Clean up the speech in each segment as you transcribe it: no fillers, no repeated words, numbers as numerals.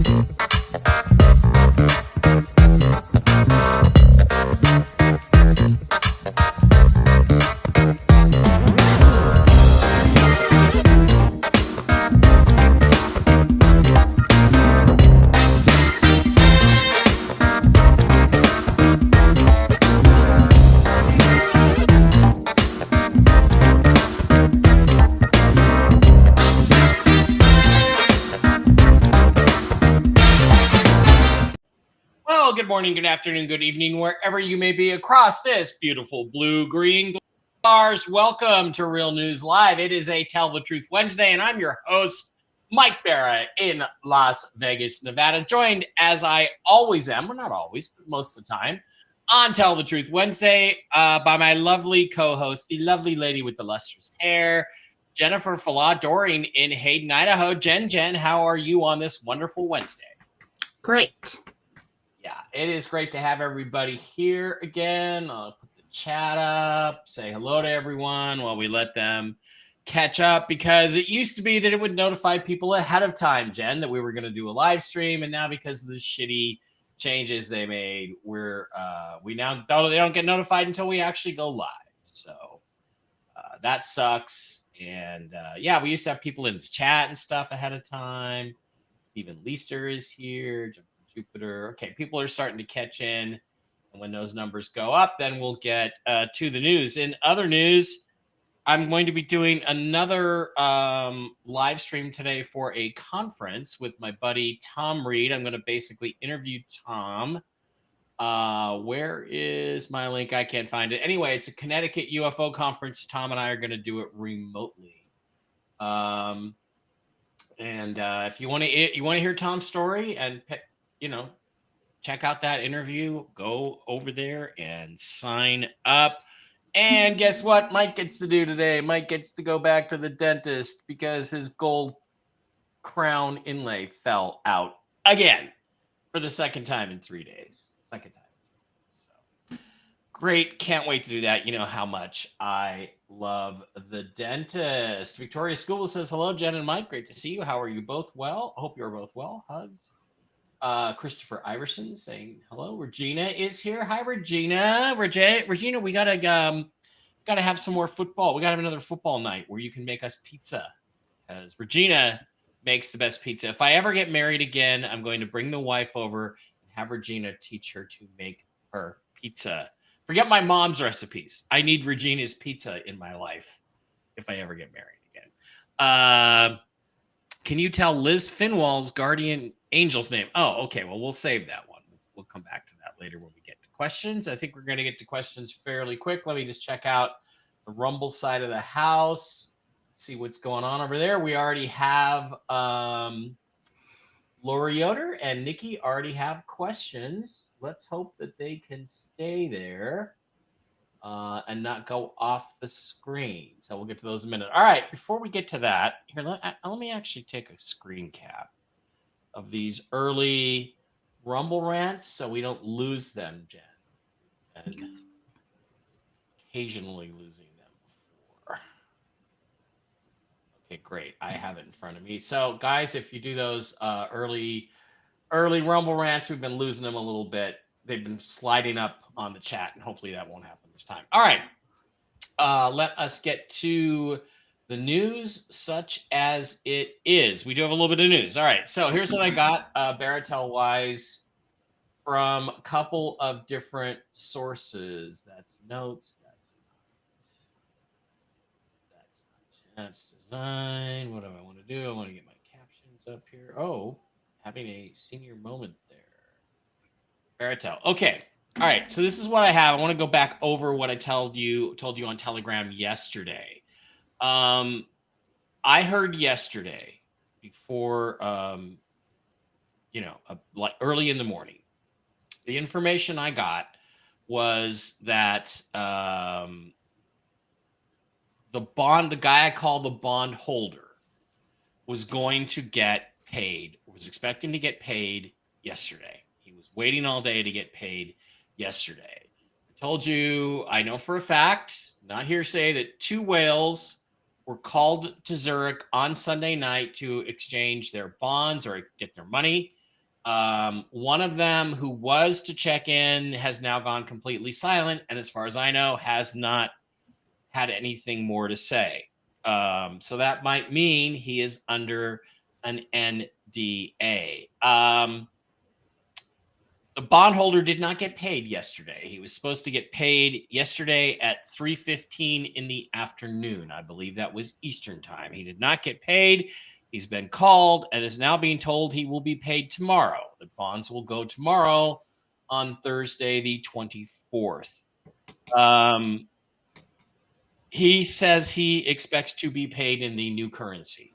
Good morning, good afternoon, good evening, wherever you may be across this beautiful blue-green stars. Welcome to Real News Live. It is a Tell the Truth Wednesday, and I'm your host, Mike Barra in Las Vegas, Nevada, joined as I always am, well, not always, but most of the time, on Tell the Truth Wednesday by my lovely co-host, the lovely lady with the lustrous hair, Jennifer Falah-Doring in Hayden, Idaho. Jen, how are you on this wonderful Wednesday? Great. Yeah, it is great to have everybody here again. I'll put the chat up, say hello to everyone while we let them catch up, because it used to be that it would notify people ahead of time, Jen, that we were going to do a live stream, and now because of the shitty changes they made, we now don't get notified until we actually go live. So that sucks. And yeah, we used to have people in the chat and stuff ahead of time. Stephen Leister is here. Jupiter. Okay, people are starting to catch in. And when those numbers go up, then we'll get to the news. In other news, I'm going to be doing another live stream today for a conference with my buddy Tom Reed. I'm going to basically interview Tom. Where is my link? I can't find it. Anyway, it's a Connecticut UFO conference. Tom and I are going to do it remotely. And if you want to hear Tom's story and check out that interview, go over there and sign up. And guess what Mike gets to do today? Mike gets to go back to the dentist because his gold crown inlay fell out again for the second time in 3 days. Second time. So great. Can't wait to do that. You know how much I love the dentist. Victoria School says, hello, Jen and Mike. Great to see you. How are you both well? I hope you're both well. Hugs. Christopher Iverson saying hello. Regina is here. Hi, Regina. Regina, we gotta have some more football. We gotta have another football night where you can make us pizza, because Regina makes the best pizza. If I ever get married again, I'm going to bring the wife over and have Regina teach her to make her pizza. Forget my mom's recipes. I need Regina's pizza in my life if I ever get married again. Can you tell Liz Finwall's guardian angel's name? Oh, okay. Well, we'll save that one. We'll come back to that later when we get to questions. I think we're going to get to questions fairly quick. Let me just check out the Rumble side of the house, see what's going on over there. We already have Lori Yoder and Nikki already have questions. Let's hope that they can stay there and not go off the screen. So we'll get to those in a minute. All right, before we get to that, here, let me actually take a screen cap of these early Rumble rants so we don't lose them, Jen. And occasionally losing them before. Okay, great. I have it in front of me. So, guys, if you do those early Rumble rants, we've been losing them a little bit. They've been sliding up on the chat, and hopefully that won't happen this time. All right. Let us get to the news such as it is. We do have a little bit of news. All right. So here's what I got, Baratel-wise, from a couple of different sources. That's notes. That's design. What do I want to do? I want to get my captions up here. Oh, having a senior moment there. Baratel. Okay. All right. So this is what I have. I want to go back over what I told you on Telegram yesterday. I heard yesterday before, like early in the morning, the information I got was that the guy I call the bond holder, was going to get paid, was expecting to get paid yesterday. He was waiting all day to get paid yesterday. I told you, I know for a fact, not hearsay, that 2 whales were called to Zurich on Sunday night to exchange their bonds or get their money. One of them who was to check in has now gone completely silent, and as far as I know, has not had anything more to say. So that might mean he is under an NDA. The bondholder did not get paid yesterday. He was supposed to get paid yesterday at 3:15 in the afternoon. I believe that was Eastern time. He did not get paid. He's been called and is now being told he will be paid tomorrow. The bonds will go tomorrow on Thursday, the 24th. He says he expects to be paid in the new currency.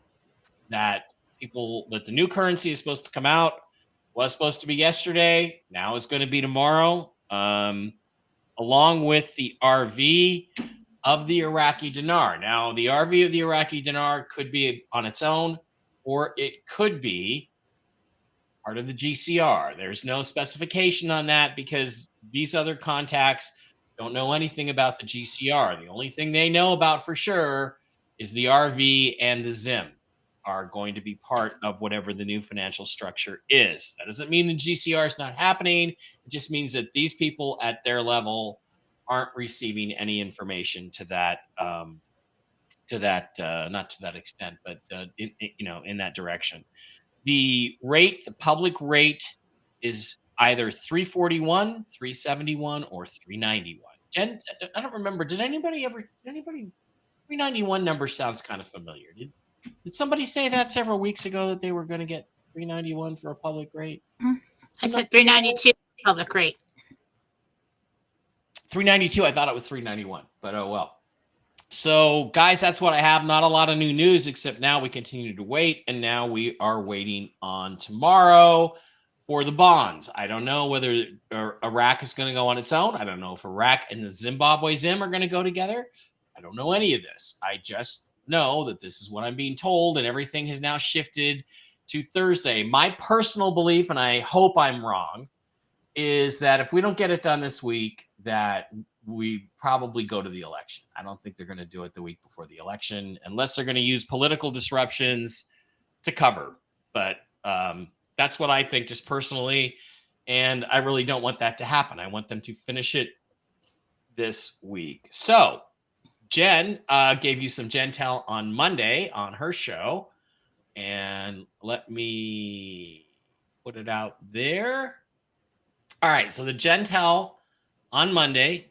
That the new currency is supposed to come out, was supposed to be yesterday, now it's going to be tomorrow, along with the RV of the Iraqi dinar. Now, the RV of the Iraqi dinar could be on its own, or it could be part of the GCR. There's no specification on that because these other contacts don't know anything about the GCR. The only thing they know about for sure is the RV and the ZIM are going to be part of whatever the new financial structure is. That doesn't mean the GCR is not happening. It just means that these people at their level aren't receiving any information to that not to that extent, but in that direction. The rate, the public rate, is either 341, 371, or 391. Jen, I don't remember. Did anybody 391 number sounds kind of familiar. Did somebody say that several weeks ago that they were going to get 391 for a public rate? I said 392 public rate. 392. I thought it was 391, but oh well. So, guys, that's what I have. Not a lot of new news, except now we continue to wait, and now we are waiting on tomorrow for the bonds. I don't know whether Iraq is going to go on its own. I don't know if Iraq and the Zimbabwe Zim are going to go together. I don't know any of this. I just know that this is what I'm being told, and everything has now shifted to Thursday. My personal belief, and I hope I'm wrong, is that if we don't get it done this week, that we probably go to the election. I don't think they're going to do it the week before the election unless they're going to use political disruptions to cover. But that's what I think just personally. And I really don't want that to happen. I want them to finish it this week. So Jen gave you some Jentel on Monday on her show. And let me put it out there. All right. So the Jentel on Monday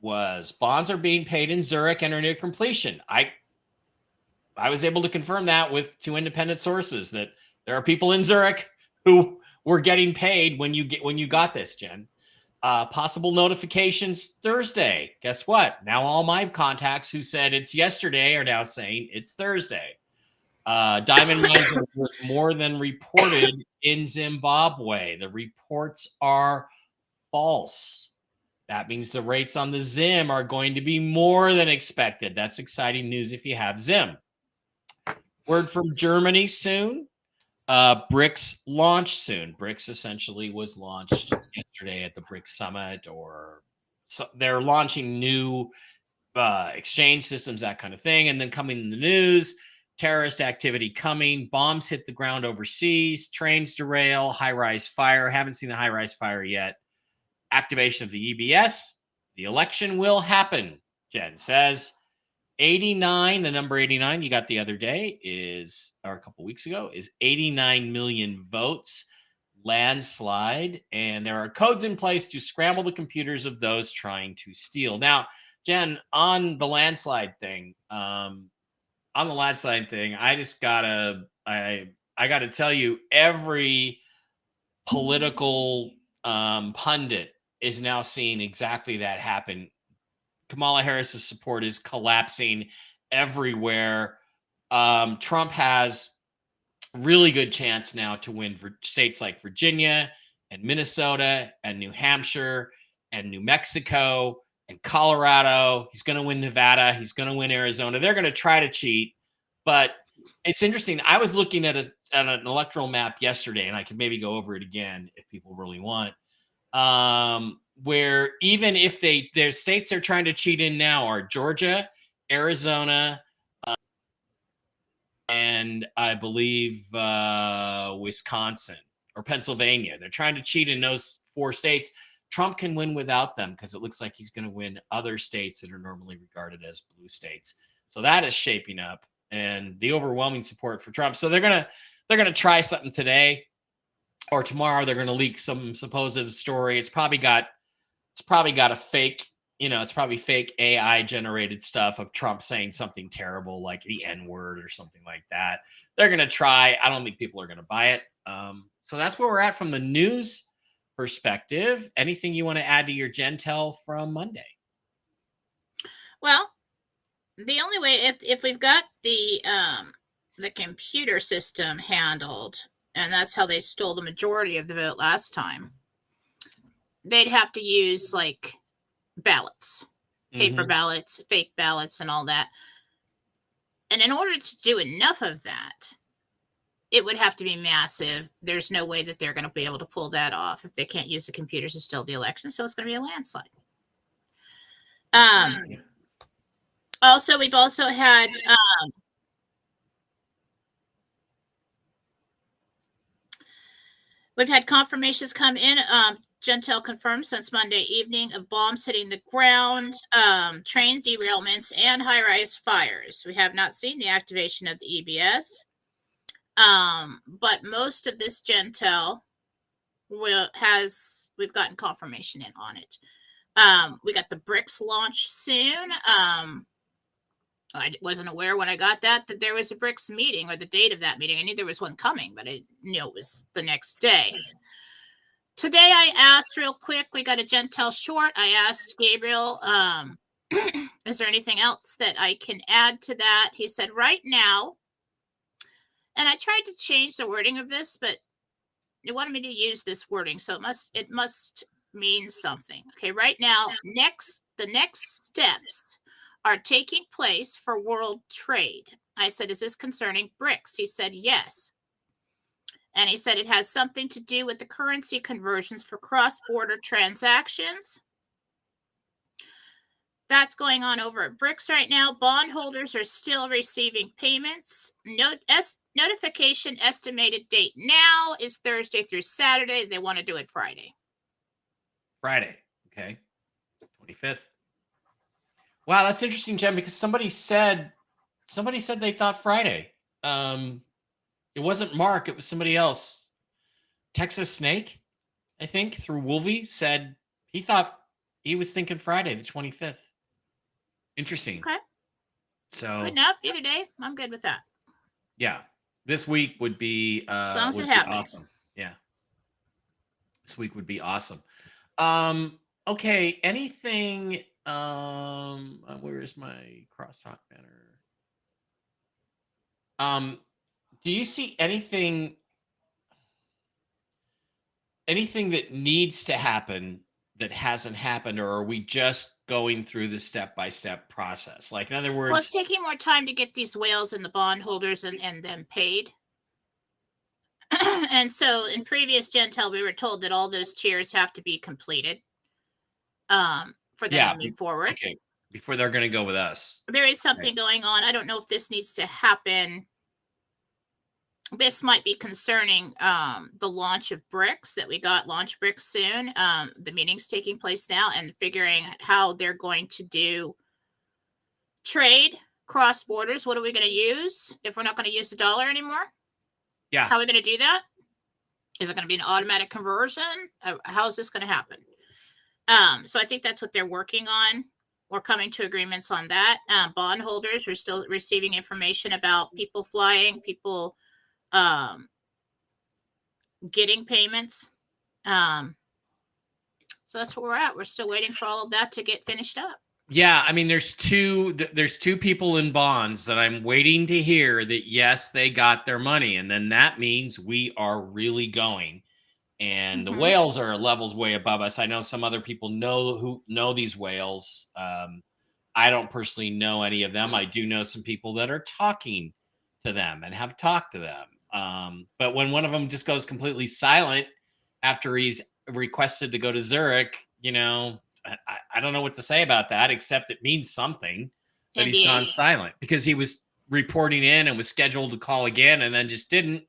was bonds are being paid in Zurich and are near completion. I was able to confirm that with two independent sources that there are people in Zurich who were getting paid when you got this, Jen. Possible notifications Thursday. Guess what? Now all my contacts who said it's yesterday are now saying it's Thursday. Diamond mines are worth more than reported in Zimbabwe. The reports are false. That means the rates on the ZIM are going to be more than expected. That's exciting news if you have ZIM. Word from Germany soon. BRICS launch soon. BRICS essentially was launched yesterday at the BRICS summit, so they're launching new exchange systems, that kind of thing. And then coming in the news, terrorist activity coming, bombs hit the ground overseas, trains derail, high-rise fire. Haven't seen the high-rise fire yet. Activation of the EBS. The election will happen, Jen says. 89, the number 89 you got the other day or a couple weeks ago, is 89 million votes. Landslide. And there are codes in place to scramble the computers of those trying to steal. Now, Jen, on the landslide thing, I just gotta tell you, every political pundit is now seeing exactly that happen. Kamala Harris's support is collapsing everywhere. Trump has really good chance now to win for states like Virginia and Minnesota and New Hampshire and New Mexico and Colorado. He's going to win Nevada. He's going to win Arizona. They're going to try to cheat, but it's interesting. I was looking at an electoral map yesterday, and I could maybe go over it again if people really want. Where even if their states they're trying to cheat in now are Georgia, Arizona, and I believe Wisconsin or Pennsylvania. They're trying to cheat in those 4 states. Trump can win without them because it looks like he's going to win other states that are normally regarded as blue states. So that is shaping up, and the overwhelming support for Trump. So they're gonna try something today or tomorrow. They're gonna leak some supposed story. It's probably got a fake, it's probably fake AI generated stuff of Trump saying something terrible like the N-word or something like that. They're gonna try. I don't think people are gonna buy it. So that's where we're at from the news perspective. Anything you want to add to your Jentel from Monday? Well, the only way, if we've got the computer system handled, and that's how they stole the majority of the vote last time, they'd have to use like ballots, paper ballots, fake ballots, and all that. And in order to do enough of that, it would have to be massive. There's no way that they're going to be able to pull that off if they can't use the computers to steal the election. So it's going to be a landslide. Also, we've also had confirmations come in. Jentel confirmed since Monday evening of bombs hitting the ground, trains derailments, and high-rise fires. We have not seen the activation of the EBS, but most of this Jentel we've gotten confirmation in on it. We got the BRICS launch soon. I wasn't aware when I got that there was a BRICS meeting or the date of that meeting. I knew there was one coming, but I didn't know it was the next day. Today I asked real quick, we got a Jentel short. I asked Gabriel, is there anything else that I can add to that? He said right now, and I tried to change the wording of this, but they wanted me to use this wording, so it must mean something. Okay, right now, the next steps are taking place for world trade. I said, is this concerning BRICS? He said, yes. And he said it has something to do with the currency conversions for cross-border transactions. That's going on over at BRICS right now. Bondholders are still receiving payments. Notification estimated date now is Thursday through Saturday. They want to do it Friday. Friday. Okay. 25th. Wow, that's interesting, Jen, because somebody said they thought Friday. It wasn't Mark, it was somebody else. Texas Snake, I think, through Wolvie, said he thought he was thinking Friday, the 25th. Interesting. Okay. So good enough, either day. I'm good with that. Yeah. This week would be as long as it happens. Awesome. Yeah. This week would be awesome. Okay, anything where is my crosstalk banner? Do you see anything that needs to happen that hasn't happened, or are we just going through the step-by-step process? Like, in other words, well, it's taking more time to get these whales and the bondholders and them paid. And so in previous Jentel, we were told that all those tiers have to be completed for them to move forward. Okay, before they're going to go with us. There is something going on. I don't know if this needs to happen. This might be concerning the launch of BRICS that we got launch BRICS soon. The meeting's taking place now and figuring how they're going to do trade cross borders. What are we going to use if we're not going to use the dollar anymore? Yeah. How are we going to do that? Is it going to be an automatic conversion? How is this going to happen? So I think that's what they're working on. We're coming to agreements on that. Bondholders, we're still receiving information about people flying, people getting payments. So that's where we're at. We're still waiting for all of that to get finished up. Yeah, I mean, there's two people in bonds that I'm waiting to hear that, yes, they got their money. And then that means we are really going. And the whales are levels way above us. I know some other people know these whales. I don't personally know any of them. I do know some people that are talking to them and have talked to them. But when one of them just goes completely silent after he's requested to go to Zurich, I don't know what to say about that, except it means something that he's gone silent, because he was reporting in and was scheduled to call again and then just didn't.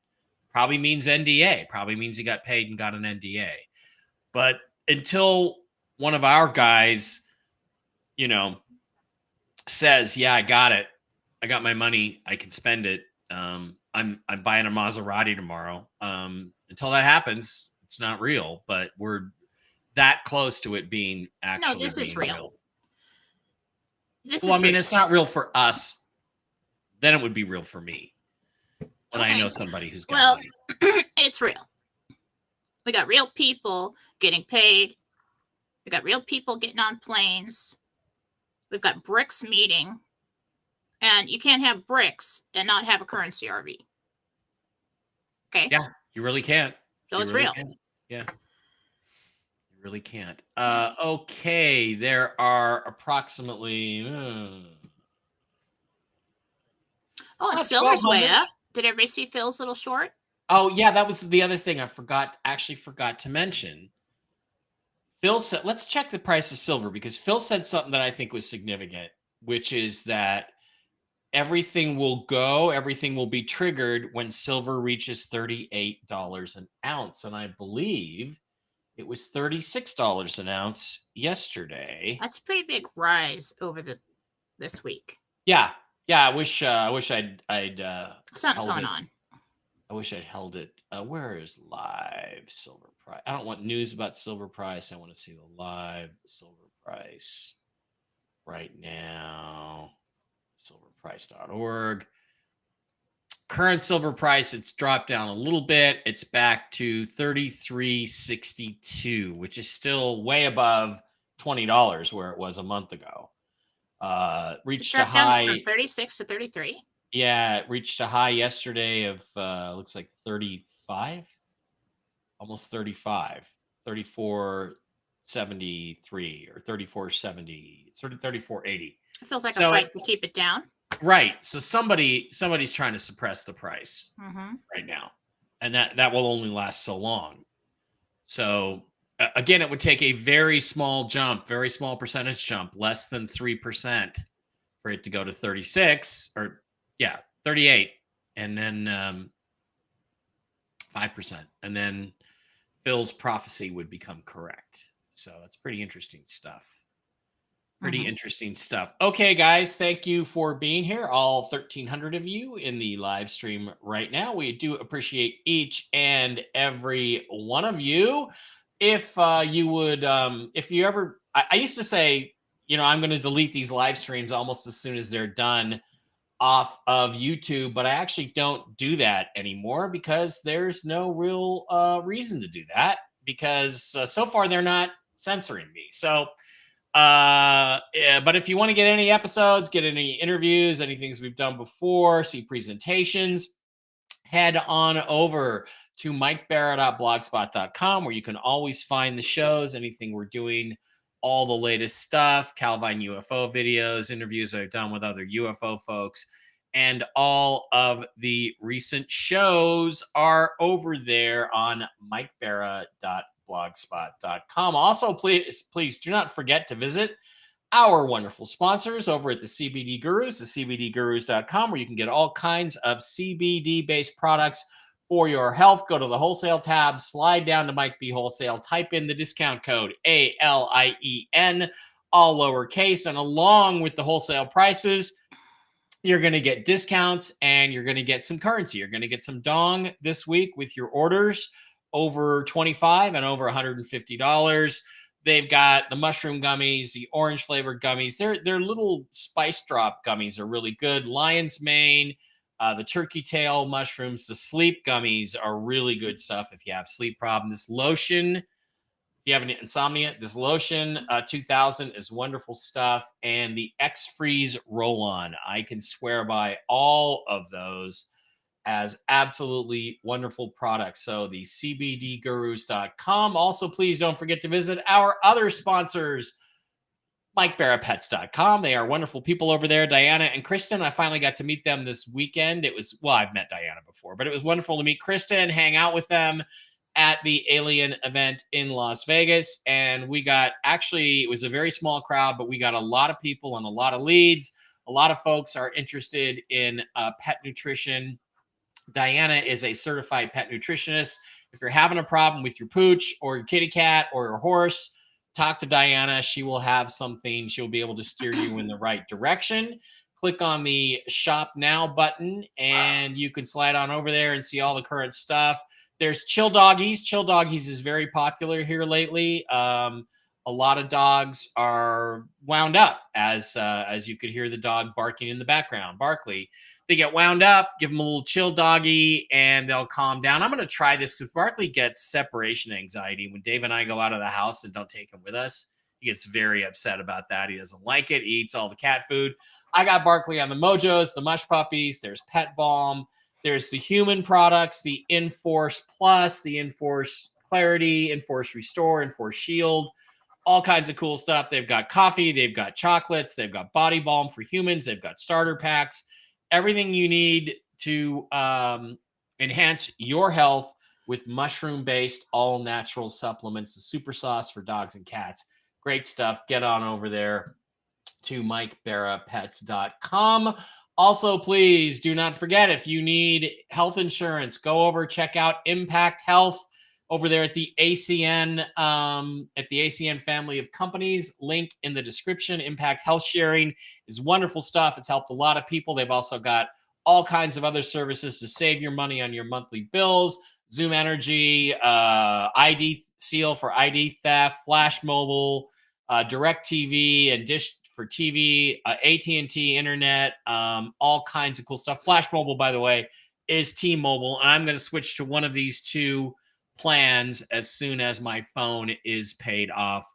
Probably means NDA. Probably means he got paid and got an NDA. But until one of our guys, says, "Yeah, I got it. I got my money. I can spend it. I'm buying a Maserati tomorrow." Until that happens, it's not real. But we're that close to it being actually. No, this is real. Well, I mean, it's not real for us. Then it would be real for me. When I know somebody who's got money. It's real. We got real people getting paid. We got real people getting on planes. We've got BRICS meeting. And you can't have BRICS and not have a currency RV. Okay? Yeah, you really can't. So it's real. Yeah. You really can't. Okay, there are approximately... Oh, and silver's way up. Did everybody see Phil's little short? Oh, yeah, that was the other thing I forgot to mention. Phil said, let's check the price of silver, because Phil said something that I think was significant, which is that everything will be triggered when silver reaches $38 an ounce. And I believe it was $36 an ounce yesterday. That's a pretty big rise over this week. Yeah. I wish I'd something's going on. I wish I'd held it. Where is live silver price? I don't want news about silver price. I want to see the live silver price right now. Silverprice.org. Current silver price, it's dropped down a little bit. It's back to $33.62, which is still way above $20 where it was a month ago. Reached a high from 36 to 33. Yeah, it reached a high yesterday of looks like 35, almost 35, 34.73 or 34.70, sort of 34.80. It feels like a fight to keep it down. Right. So somebody's trying to suppress the price right now, and that will only last so long. So again, it would take a very small percentage jump, less than 3%, for it to go to 36 or 38, and then 5%, and then Phil's prophecy would become correct. So that's pretty interesting stuff. Interesting stuff. Okay, guys, thank you for being here, all 1,300 of you in the live stream right now. We do appreciate each and every one of you. If you would, if you ever, I used to say, I'm going to delete these live streams almost as soon as they're done off of YouTube, but I actually don't do that anymore because there's no real reason to do that, because so far they're not censoring me. So, but if you want to get any episodes, get any interviews, any things we've done before, see presentations, head on over to mikebarra.blogspot.com, where you can always find the shows, anything we're doing, all the latest stuff, Calvine UFO videos, interviews I've done with other UFO folks, and all of the recent shows are over there on mikebarra.blogspot.com. Also, please do not forget to visit our wonderful sponsors over at the CBD Gurus, thecbdgurus.com, where you can get all kinds of CBD-based products for your health. Go to the wholesale tab, slide down to Mike B Wholesale, type in the discount code ALIEN, all lowercase, and along with the wholesale prices, you're going to get discounts and you're going to get some currency. You're going to get some dong this week with your orders over $25 and over $150. They've got the mushroom gummies, the orange flavored gummies. Their little spice drop gummies are really good. Lion's mane, the turkey tail mushrooms, the sleep gummies are really good stuff if you have sleep problem. This lotion, if you have any insomnia, this lotion 2000 is wonderful stuff. And the X-Freeze roll-on, I can swear by all of those as absolutely wonderful products. So the cbdgurus.com. Also, please don't forget to visit our other sponsors, MikeBarraPets.com. They are wonderful people over there. Diana and Kristen, I finally got to meet them this weekend. I've met Diana before, but it was wonderful to meet Kristen, hang out with them at the Alien event in Las Vegas. And it was a very small crowd, but we got a lot of people and a lot of leads. A lot of folks are interested in pet nutrition. Diana is a certified pet nutritionist. If you're having a problem with your pooch or your kitty cat or your horse, talk to Diana. She will have something. She'll be able to steer you in the right direction. Click on the Shop Now button, and you can slide on over there and see all the current stuff. There's Chill Doggies. Chill Doggies is very popular here lately. A lot of dogs are wound up, as you could hear the dog barking in the background, Barkley. They get wound up, give them a little chill doggy, and they'll calm down. I'm going to try this because Barkley gets separation anxiety. When Dave and I go out of the house and don't take him with us, he gets very upset about that. He doesn't like it. He eats all the cat food. I got Barkley on the Mojos, the Mush Puppies. There's Pet Balm. There's the human products, the Enforce Plus, the Enforce Clarity, Enforce Restore, Enforce Shield. All kinds of cool stuff. They've got coffee. They've got chocolates. They've got body balm for humans. They've got starter packs. Everything you need to enhance your health with mushroom-based all-natural supplements. The super sauce for dogs and cats. Great stuff. Get on over there to MikeBarraPets.com. Also, please do not forget, if you need health insurance, go over, check out Impact Health over there at the ACN family of companies. Link in the description. Impact Health Sharing is wonderful stuff. It's helped a lot of people. They've also got all kinds of other services to save your money on your monthly bills. Zoom Energy, ID Seal for ID theft, Flash Mobile, Direct TV and Dish for TV, AT&T Internet, all kinds of cool stuff. Flash Mobile, by the way, is T-Mobile, and I'm going to switch to one of these two plans as soon as my phone is paid off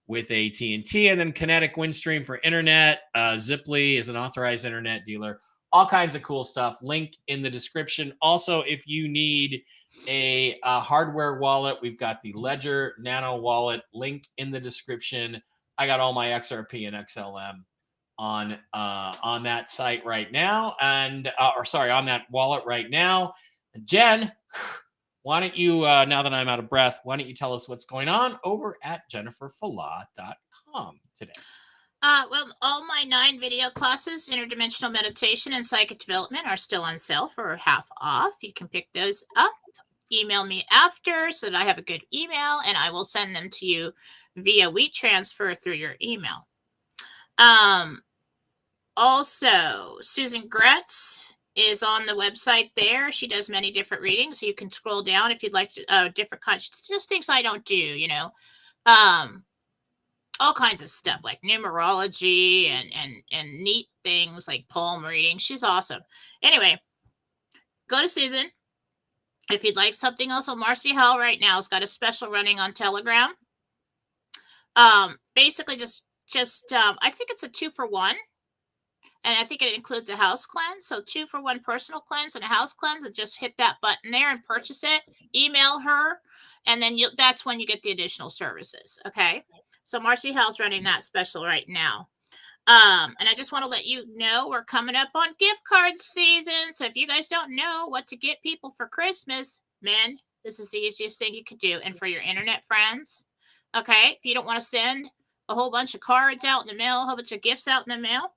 with AT&T. And then Kinetic Windstream for internet. Ziply is an authorized internet dealer. All kinds of cool stuff. Link in the description. Also, if you need a hardware wallet, we've got the Ledger Nano wallet. Link in the description. I got all my XRP and XLM on that site right now, and on that wallet right now. Jen, why don't you, now that I'm out of breath, why don't you tell us what's going on over at JenniferFalah.com today? Well, all my 9 video classes, interdimensional meditation and psychic development, are still on sale for half off. You can pick those up. Email me after so that I have a good email, and I will send them to you via WeTransfer through your email. Also, Susan Gretz is on the website there. She does many different readings, so you can scroll down if you'd like to, different kinds, just things I don't do, all kinds of stuff like numerology and neat things like palm reading. She's awesome. Anyway, go to Susan. If you'd like something else, Marcy Howell right now has got a special running on Telegram. Basically just I think it's a 2-for-1. And I think it includes a house cleanse. So 2-for-1 personal cleanse and a house cleanse, and just hit that button there and purchase it. Email her, and then that's when you get the additional services. Okay. So Marcy Howell's running that special right now. And I just want to let you know we're coming up on gift card season. So if you guys don't know what to get people for Christmas, men, this is the easiest thing you could do. And for your internet friends, okay, if you don't want to send a whole bunch of cards out in the mail, a whole bunch of gifts out in the mail,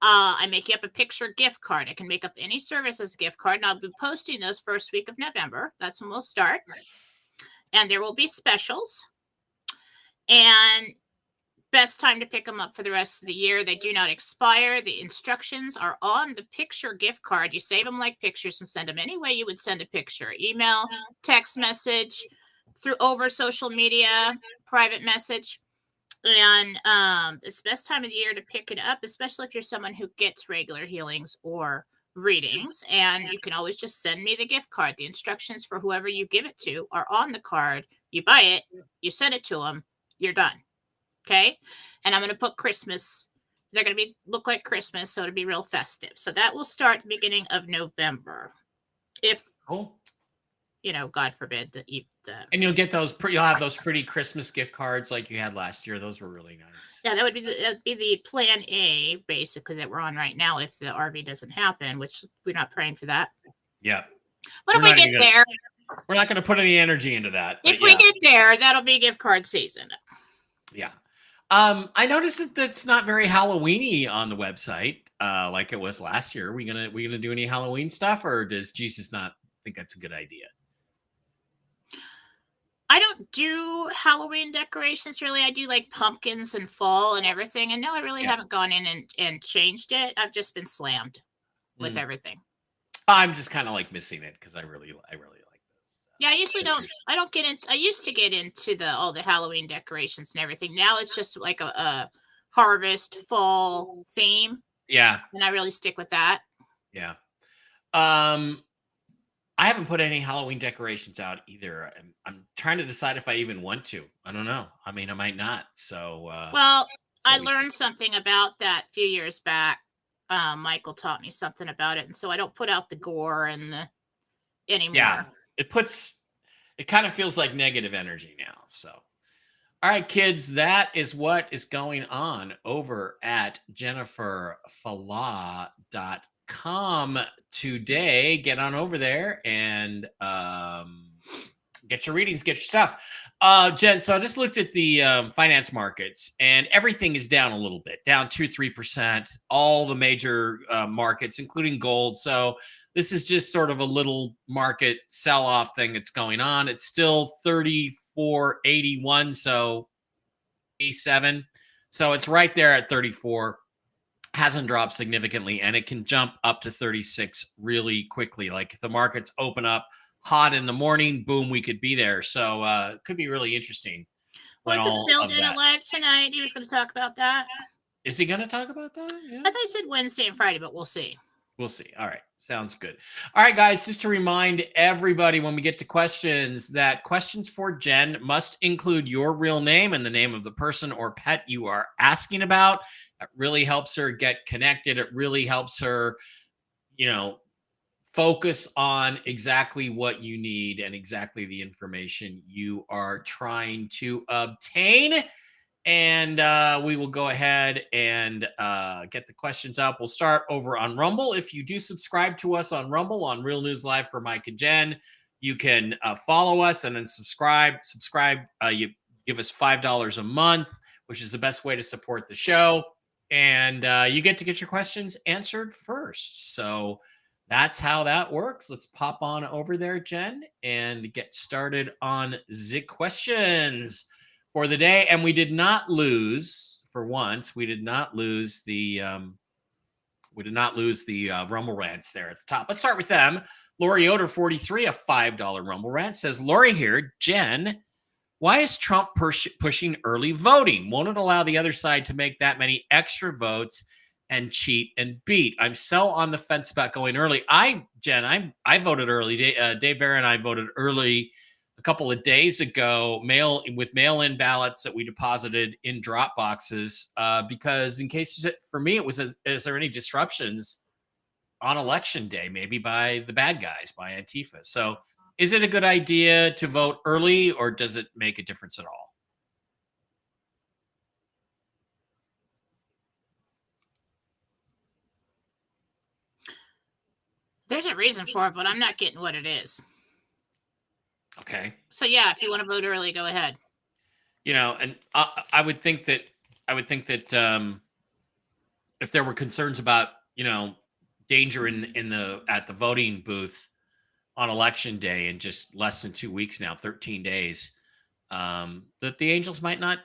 I make you up a picture gift card. I can make up any service as a gift card, and I'll be posting those first week of November. That's when we'll start. And there will be specials. And best time to pick them up for the rest of the year. They do not expire. The instructions are on the picture gift card. You save them like pictures and send them any way you would send a picture. Email, text message, over social media, private message. And it's the best time of the year to pick it up, especially if you're someone who gets regular healings or readings. And you can always just send me the gift card. The instructions for whoever you give it to are on the card. You buy it, you send it to them, you're done. Okay. And I'm going to put Christmas. They're going to look like Christmas, so it'll be real festive. So that will start the beginning of November. If, God forbid that and you'll get those. You'll have those pretty Christmas gift cards like you had last year. Those were really nice. Yeah, that'd be the plan A, basically, that we're on right now. If the RV doesn't happen, which we're not praying for that. Yeah. But if we get there, we're not going to put any energy into that. If we get there, that'll be gift card season. Yeah. I noticed that it's not very Halloween-y on the website. like it was last year? Are we gonna do any Halloween stuff, or does Jesus not think that's a good idea? I don't do Halloween decorations really. I do like pumpkins and fall and everything. And no, I really haven't gone in and changed it. I've just been slammed with everything. I'm just kind of like missing it because I really like this. Yeah, I usually don't. I don't get into. I used to get into all the Halloween decorations and everything. Now it's just like a harvest fall theme. Yeah, and I really stick with that. yeah. I haven't put any Halloween decorations out either. I'm trying to decide if I even want to. I don't know. I mean, I might not. So, Well, I learned something about that a few years back. Michael taught me something about it, and so I don't put out the gore and the anymore. Yeah, it kind of feels like negative energy now. So, all right, kids, that is what is going on over at jenniferfalah.com today. Get on over there and get your readings, get your stuff. Jen, so I just looked at the finance markets and everything is down a little bit, down 2-3%, all the major markets, including gold. So this is just sort of a little market sell-off thing that's going on. It's still 34.81, so 87. So it's right there at 34. Hasn't dropped significantly, and it can jump up to 36 really quickly. Like if the markets open up hot in the morning, boom, we could be there. So it could be really interesting. Wasn't Phil doing it live tonight? He was going to talk about that. Is he going to talk about that? Yeah. I thought he said Wednesday and Friday, but we'll see. We'll see. All right. Sounds good. All right, guys, just to remind everybody when we get to questions that questions for Jen must include your real name and the name of the person or pet you are asking about. It really helps her get connected. It really helps her, focus on exactly what you need and exactly the information you are trying to obtain. And we will go ahead and get the questions up. We'll start over on Rumble. If you do subscribe to us on Rumble, on Real News Live for Mike and Jen, you can follow us and then subscribe. You give us $5 a month, which is the best way to support the show. And you get to get your questions answered first. So that's how that works. Let's pop on over there, Jen, and get started on the questions for the day. And we did not lose, for once, we did not lose the Rumble rants there at the top. Let's start with them. Lori Yoder 43, a $5 Rumble rant, says, Lori here, Jen, why is Trump pushing early voting? Won't it allow the other side to make that many extra votes and cheat and beat? I'm so on the fence about going early. I voted early. Dave Barr and I voted early a couple of days ago, mail-in ballots that we deposited in drop boxes because in case, for me, it was, is there any disruptions on election day, maybe by the bad guys, by Antifa? So is it a good idea to vote early, or does it make a difference at all? There's a reason for it, but I'm not getting what it is. Okay. So yeah, if you want to vote early, go ahead. And I would think that if there were concerns about danger at the voting booth on election day in just less than 2 weeks now, 13 days, that the Angels might not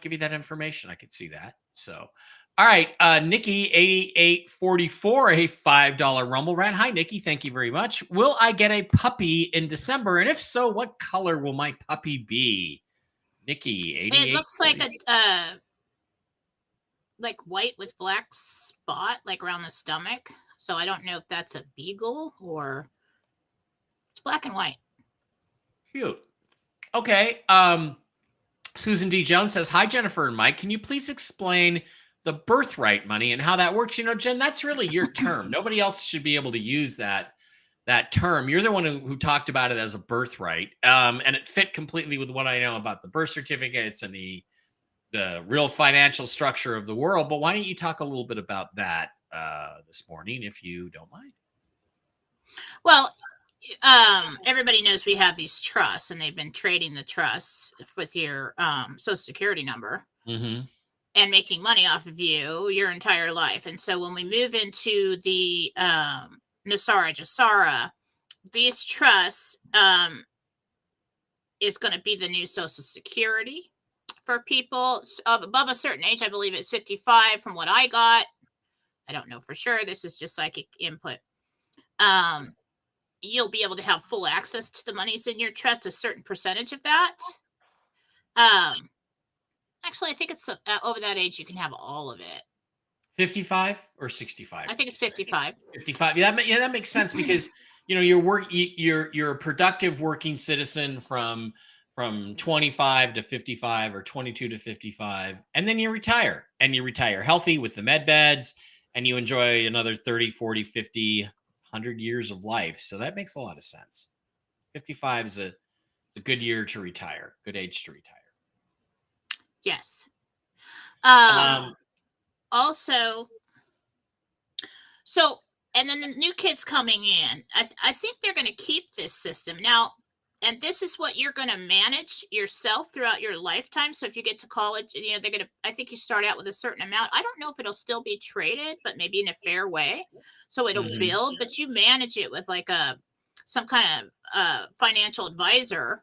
give you that information. I could see that. So, all right, Nikki 8844, a $5 Rumble rant. Hi, Nikki. Thank you very much. Will I get a puppy in December? And if so, what color will my puppy be? Nikki 88. It looks like a like white with black spot, like around the stomach. So I don't know if that's a beagle or it's black and white. Cute. Okay. Susan D. Jones says, hi, Jennifer and Mike. Can you please explain the birthright money and how that works? Jen, that's really your term. Nobody else should be able to use that term. You're the one who talked about it as a birthright. And it fit completely with what I know about the birth certificates and the real financial structure of the world. But why don't you talk a little bit about that this morning, if you don't mind? Well, everybody knows we have these trusts, and they've been trading the trusts with your Social Security number. Mm-hmm. and making money off of you your entire life. And so when we move into the Nasara Jasara, these trusts is going to be the new Social Security for people of above a certain age. I believe it's 55 from what I got. I don't know for sure. This is just psychic input. You'll be able to have full access to the monies in your trust, a certain percentage of that. Actually, I think it's over that age you can have all of it. 55 or 65? I think it's 55. 55. Yeah, that makes sense because you're a productive working citizen from 25 to 55 or 22 to 55, and then you retire healthy with the med beds, and you enjoy another 30, 40, 50, 100 years of life. So that makes a lot of sense. 55 is a good year to retire, good age to retire. Yes. Also, so, and then the new kids coming in, I think they're going to keep this system now. And this is what you're going to manage yourself throughout your lifetime. So if you get to college, they're going to, I think you start out with a certain amount. I don't know if it'll still be traded, but maybe in a fair way. So it'll build, but you manage it with like some kind of financial advisor.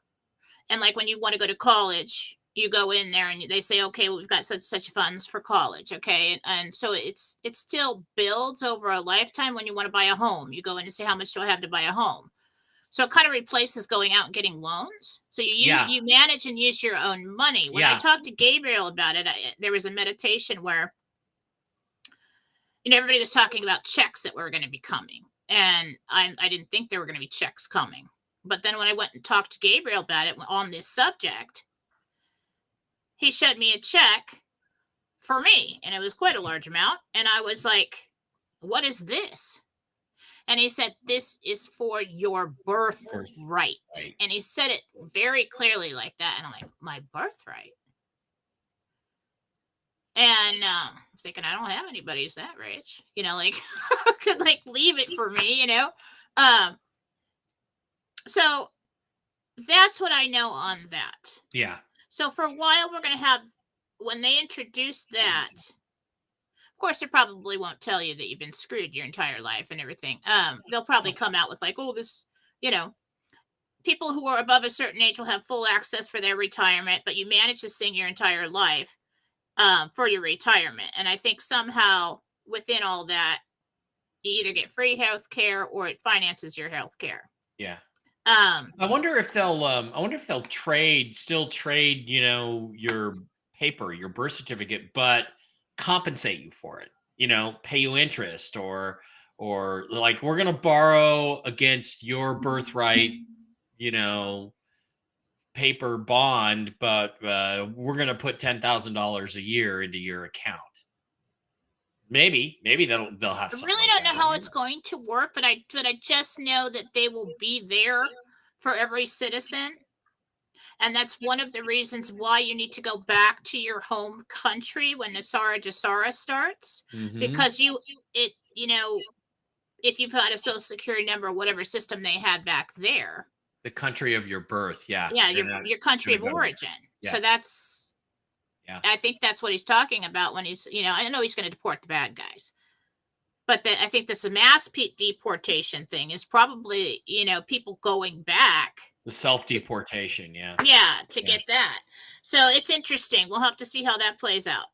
And like when you want to go to college, you go in there and they say, okay, well, we've got such funds for college. Okay. And so it still builds over a lifetime. When you want to buy a home, you go in and say, how much do I have to buy a home? So it kind of replaces going out and getting loans. So you manage and use your own money. When I talked to Gabriel about it, there was a meditation where, everybody was talking about checks that were going to be coming. And I didn't think there were going to be checks coming. But then when I went and talked to Gabriel about it on this subject, he showed me a check for me, and it was quite a large amount. And I was like, what is this? And he said, this is for your birthright. And he said it very clearly like that. And I'm like, my birthright? And I'm thinking, I don't have anybody who's that rich, could leave it for me, So that's what I know on that. Yeah. So for a while, we're going to have, when they introduce that, of course, they probably won't tell you that you've been screwed your entire life and everything. They'll probably come out with this, people who are above a certain age will have full access for their retirement, but you manage this thing your entire life for your retirement. And I think somehow within all that, you either get free health care or it finances your health care. Yeah. I wonder if they'll still trade, your paper, your birth certificate, but compensate you for it, pay you interest or like, we're going to borrow against your birthright, paper bond, but we're going to put $10,000 a year into your account. Maybe they'll have. I really don't know how it's going to work, but I just know that they will be there for every citizen, and that's one of the reasons why you need to go back to your home country when Nasara Jasara starts, because if you've got a social security number or whatever system they had back there, the country of your birth, your country of origin. Yeah. So that's. Yeah. I think that's what he's talking about when he's, I know he's going to deport the bad guys, but I think this mass deportation thing is probably, people going back. The self-deportation, yeah. Yeah, to get that. So it's interesting. We'll have to see how that plays out.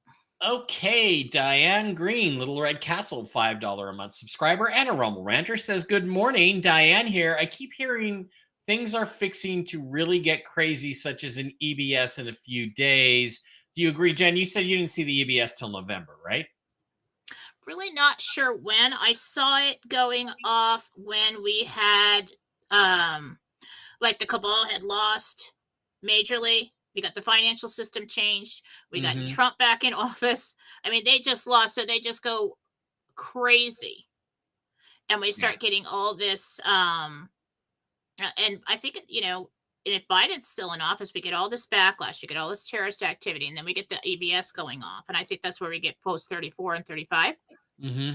Okay, Diane Green, Little Red Castle, $5 a month subscriber and a Rumble Ranter says, good morning, Diane here. I keep hearing things are fixing to really get crazy, such as an EBS in a few days. Do you agree, Jen? You said you didn't see the EBS till November, right? Really not sure when. I saw it going off when we had, the cabal had lost majorly. We got the financial system changed. We got Trump back in office. I mean, they just lost, so they just go crazy. And we start getting all this, and I think, if Biden's still in office, we get all this backlash, you get all this terrorist activity, and then we get the EBS going off. And I think that's where we get post 34 and 35. Two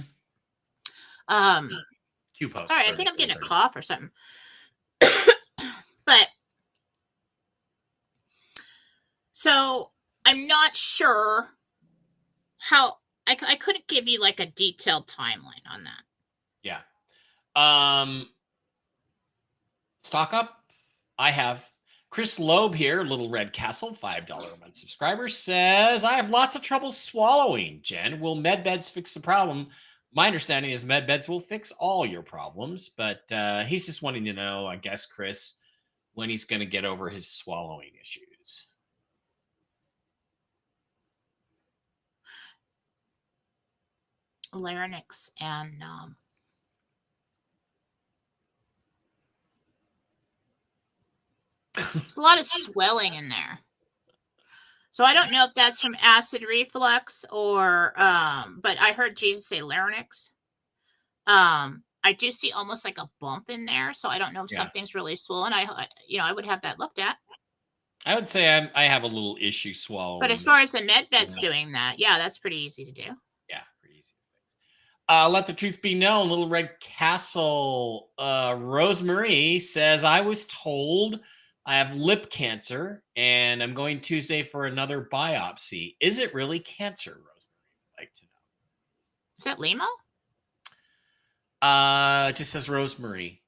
posts. Sorry, I think I'm getting a cough or something. But so I'm not sure how I couldn't give you like a detailed timeline on that. Yeah. Stock up. I have Chris Loeb here, Little Red Castle, $5 a month subscriber, says, I have lots of trouble swallowing. Jen, will MedBeds fix the problem? My understanding is MedBeds will fix all your problems, but he's just wanting to know, I guess, Chris, when he's going to get over his swallowing issues. Larynx and there's a lot of swelling in there. So I don't know if that's from acid reflux or but I heard Jesus say larynx. I do see almost like a bump in there, so I don't know if something's really swollen. I would have that looked at. I would say I have a little issue swallowing. But as far as the MedBed's doing that, that's pretty easy to do. Yeah, pretty easy to fix. Let the truth be known, Little Red Castle. Rosemary says, I was told I have lip cancer and I'm going Tuesday for another biopsy. Is it really cancer, Rosemary? I'd like to know. Is that Limo? It just says Rosemary.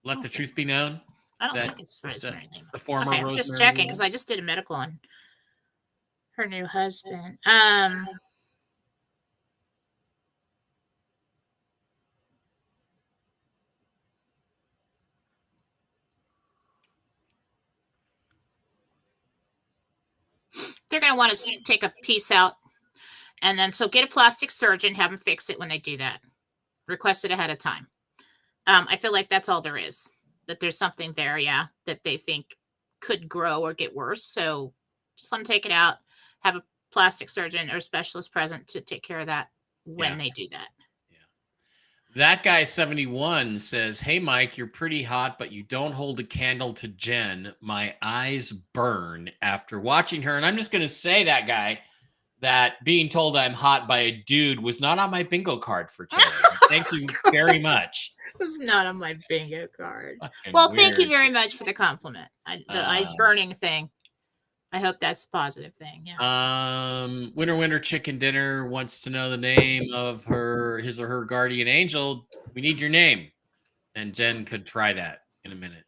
Let the truth be known. I don't think it's Rosemary Limo. The former Rosemary. I'm just checking because I just did a medical on her new husband. They're going to want to take a piece out. And then, so get a plastic surgeon, have them fix it when they do that. Request it ahead of time. I feel like that's all there is. That there's something there, that they think could grow or get worse. So just let them take it out. Have a plastic surgeon or specialist present to take care of that when they do that. That guy 71 says, hey, Mike, you're pretty hot, but you don't hold a candle to Jen. My eyes burn after watching her. And I'm just going to say, that guy, that being told I'm hot by a dude was not on my bingo card for today. Thank you very much. It was not on my bingo card. Well, thank you very much for the compliment. The eyes burning thing. I hope that's a positive thing. Yeah. Winter Chicken Dinner wants to know the name of his or her guardian angel. We need your name. And Jen could try that in a minute.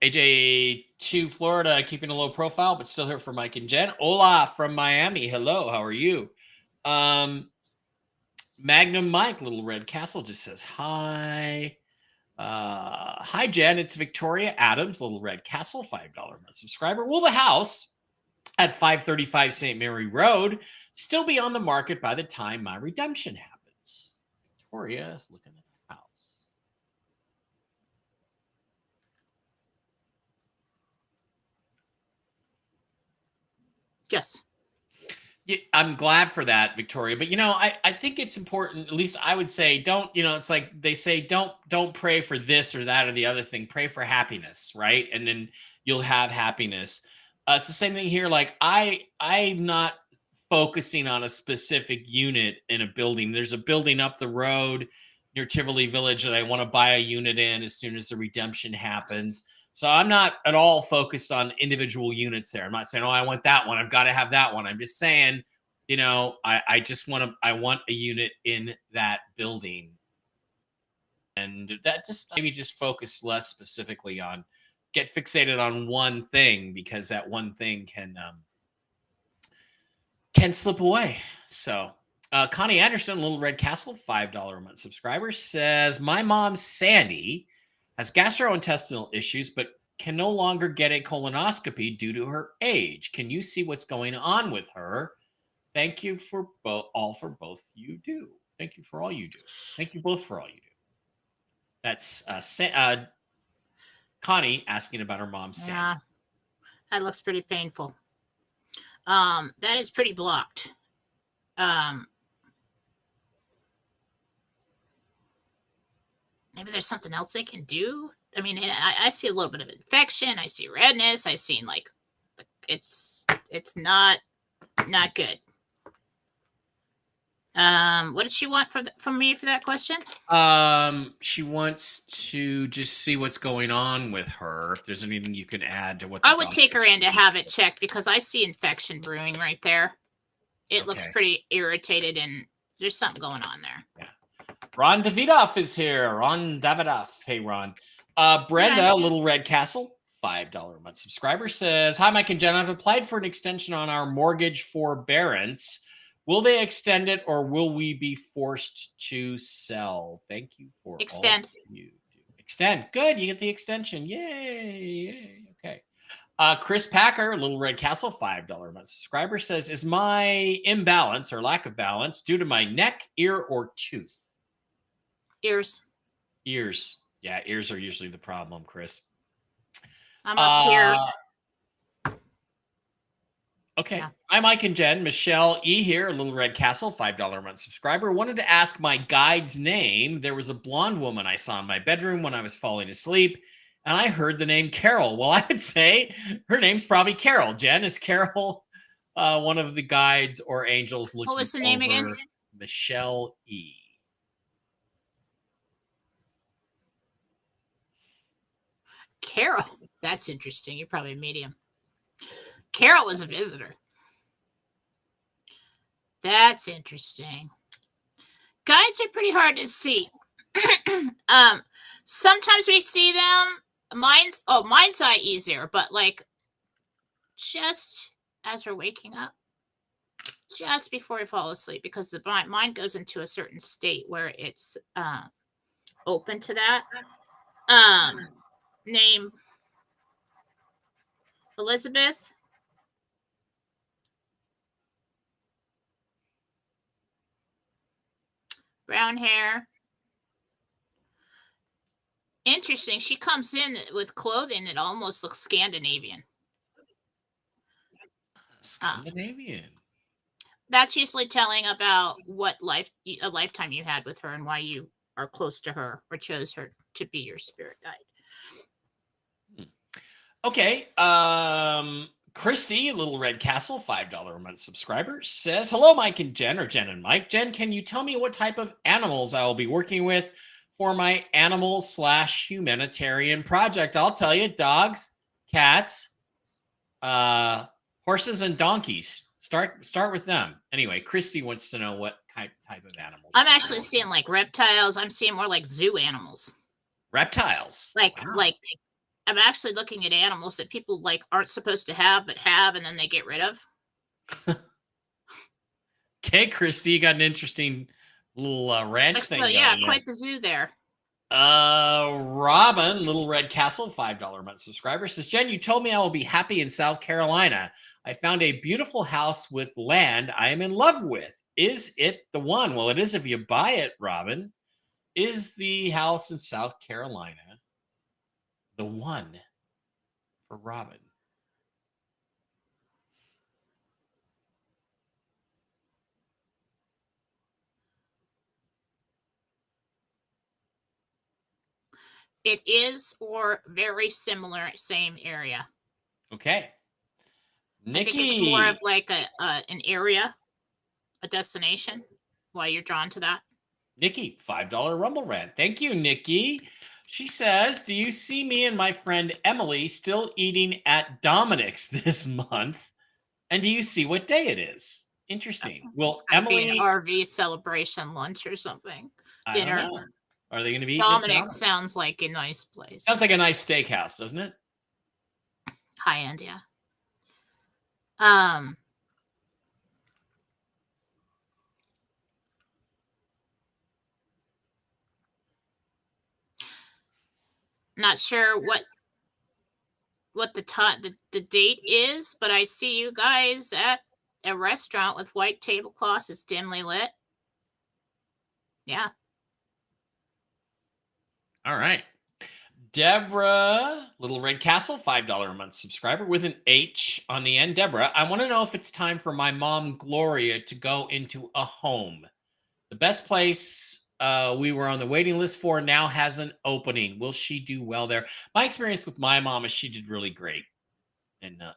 AJ2 Florida, keeping a low profile, but still here for Mike and Jen. Hola from Miami. Hello, how are you? Magnum Mike, Little Red Castle, just says hi. Hi, Jen. It's Victoria Adams, Little Red Castle, $5 a month subscriber. Will the house at 535 St. Mary Road still be on the market by the time my redemption happens? Victoria is looking at the house. Yes. Yeah, I'm glad for that, Victoria. But, I think it's important, at least I would say, don't, it's like they say, don't pray for this or that or the other thing. Pray for happiness, right? And then you'll have happiness. It's the same thing here. Like I'm not focusing on a specific unit in a building. There's a building up the road near Tivoli Village that I want to buy a unit in as soon as the redemption happens. So I'm not at all focused on individual units there. I'm not saying, I want that one. I've got to have that one. I'm just saying, I want a unit in that building. And that maybe just focus less specifically on, get fixated on one thing, because that one thing can slip away. So Connie Anderson, Little Red Castle, $5 a month subscriber, says, my mom, Sandy, has gastrointestinal issues, but can no longer get a colonoscopy due to her age. Can you see what's going on with her? Thank you for both you do. Thank you for all you do. Thank you both for all you do. That's Connie asking about her mom, Sandy. Yeah, that looks pretty painful. That is pretty blocked. Maybe there's something else they can do. I mean, I see a little bit of infection. I see redness. I see it's not good. What does she want from me for that question? She wants to just see what's going on with her. If there's anything you can add to what I would take her in to have it checked because I see infection brewing right there. It looks pretty irritated and there's something going on there. Yeah. Ron Davidoff is here. Ron Davidoff. Hey, Ron. Brenda, Little Red Castle, $5 a month subscriber, says, "Hi, Mike and Jen. I've applied for an extension on our mortgage forbearance. Will they extend it or will we be forced to sell? Thank you for extend. All you do. Extend. Good. You get the extension. Yay. Okay. Chris Packer, Little Red Castle, $5 a month subscriber, says, "Is my imbalance or lack of balance due to my neck, ear, or tooth?" Ears. Ears. Yeah, ears are usually the problem, Chris. I'm up here. Okay. Yeah. Hi, Mike and Jen. Michelle E here, Little Red Castle, $5 a month subscriber. Wanted to ask my guide's name. There was a blonde woman I saw in my bedroom when I was falling asleep, and I heard the name Carol. Well, I would say her name's probably Carol. Jen, is Carol one of the guides or angels looking over? What was the name again? Michelle E. Carol. That's interesting. You're probably a medium. Carol was a visitor. That's interesting. Guides are pretty hard to see. Sometimes we see them. Mine's eye easier, but like just as we're waking up, just before we fall asleep, because the mind goes into a certain state where it's open to that. Name Elizabeth. Brown hair. Interesting. She comes in with clothing that almost looks Scandinavian. Scandinavian. That's usually telling about what a lifetime you had with her and why you are close to her or chose her to be your spirit guide. Okay. Christy, Little Red Castle, $5 a month subscriber, says, "Hello, Mike and Jen, or Jen and Mike. Jen, can you tell me what type of animals I will be working with for my animal/humanitarian project?" I'll tell you, dogs, cats, horses, and donkeys. Start with them. Anyway, Christy wants to know what type of animals. I'm actually seeing like reptiles. I'm seeing more like zoo animals. Reptiles. Like I'm actually looking at animals that people like aren't supposed to have, but have, and then they get rid of. Okay, Christy, you got an interesting little ranch thing going. Yeah, quite the zoo there. Robin, Little Red Castle, $5 a month subscriber, says, "Jen, you told me I will be happy in South Carolina. I found a beautiful house with land I am in love with. Is it the one?" Well, it is if you buy it, Robin. Is the house in South Carolina the one for Robin? It is, or very similar, same area. Okay. Nikki. I think it's more of like an area, a destination. Why you're drawn to that. Nikki, $5 Rumble Rant. Thank you, Nikki. She says, "Do you see me and my friend Emily still eating at Dominic's this month? And do you see what day it is?" Interesting. Will Emily be an RV celebration lunch or something? Dinner. I don't know. Are they going to be Dominic? Sounds like a nice place. Sounds like a nice steakhouse, doesn't it? High end, yeah. Not sure what the date is, but I see you guys at a restaurant with white tablecloths. It's dimly lit. Yeah. All right. Deborah, Little Red Castle, $5 a month subscriber with an H on the end. Deborah, I want to know if it's time for my mom, Gloria, to go into a home. The best place we were on the waiting list for now has an opening. Will she do well there? My experience with my mom is she did really great in the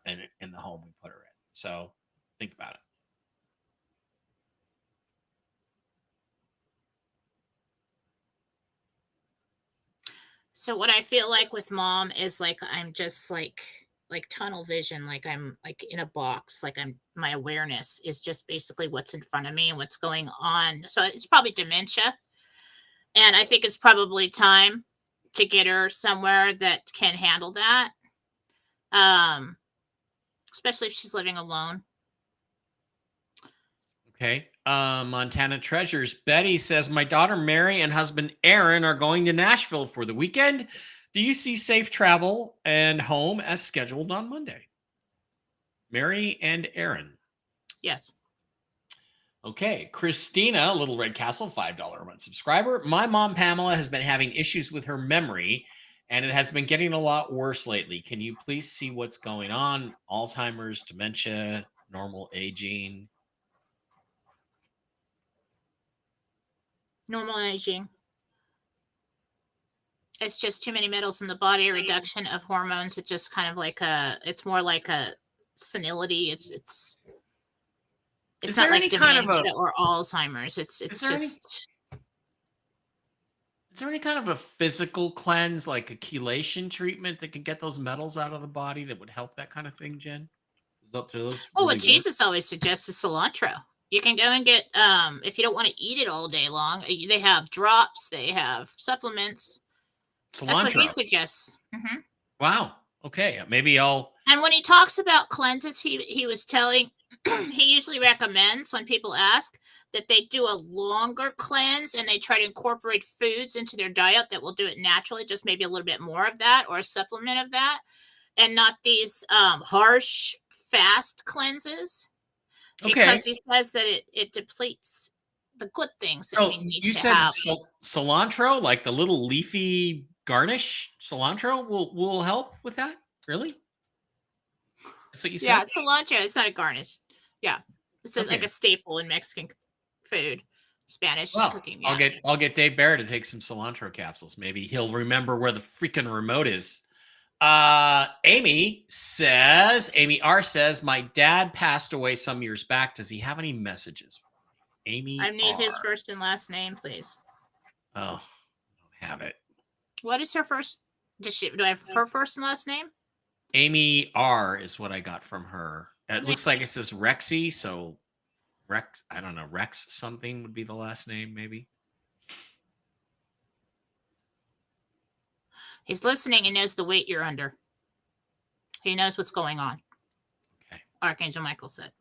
home we put her in. So think about it. So what I feel like with mom is like I'm just like tunnel vision, like I'm like in a box, like my awareness is just basically what's in front of me and what's going on. So it's probably dementia. And I think it's probably time to get her somewhere that can handle that. Um, especially if she's living alone. Okay. Montana Treasures. Betty says, my daughter Mary and husband Aaron are going to Nashville for the weekend. Do you see safe travel and home as scheduled on Monday? Mary and Aaron. Yes. Okay. Christina, Little Red Castle, $5 a month subscriber. My mom, Pamela, has been having issues with her memory, and it has been getting a lot worse lately. Can you please see what's going on? Alzheimer's, dementia, normal aging. Normal aging. It's just too many metals in the body, a reduction of hormones. It's just kind of like it's more like a senility. It's not like dementia or Alzheimer's. It's just. Is there any kind of a physical cleanse, like a chelation treatment that can get those metals out of the body that would help that kind of thing, Jen? Is up to those? Well, what Jesus always suggests is cilantro. You can go and get, if you don't want to eat it all day long, they have drops, they have supplements. Cilantro. That's what he suggests. Mm-hmm. Wow. Okay. Maybe I'll. And when he talks about cleanses, he was telling, he usually recommends when people ask that they do a longer cleanse and they try to incorporate foods into their diet that will do it naturally, just maybe a little bit more of that or a supplement of that, and not these harsh, fast cleanses. Because he says that it depletes the good things that we need to have. You said cilantro, like the little leafy garnish cilantro will help with that? Really? That's what you said? Yeah, cilantro. It's not a garnish. Yeah. It's like a staple in Mexican food. Spanish cooking. Yeah. I'll get Dave Barrett to take some cilantro capsules. Maybe he'll remember where the freaking remote is. Amy R says, my dad passed away some years back. Does he have any messages? Amy I need his first and last name, please. Oh, I don't have it. What is her first? Do I have her first and last name? Amy R is what I got from her. It looks like it says Rexy, so Rex, I don't know, Rex something would be the last name, maybe. He's listening and knows the weight you're under. He knows what's going on. Okay. Archangel Michael said.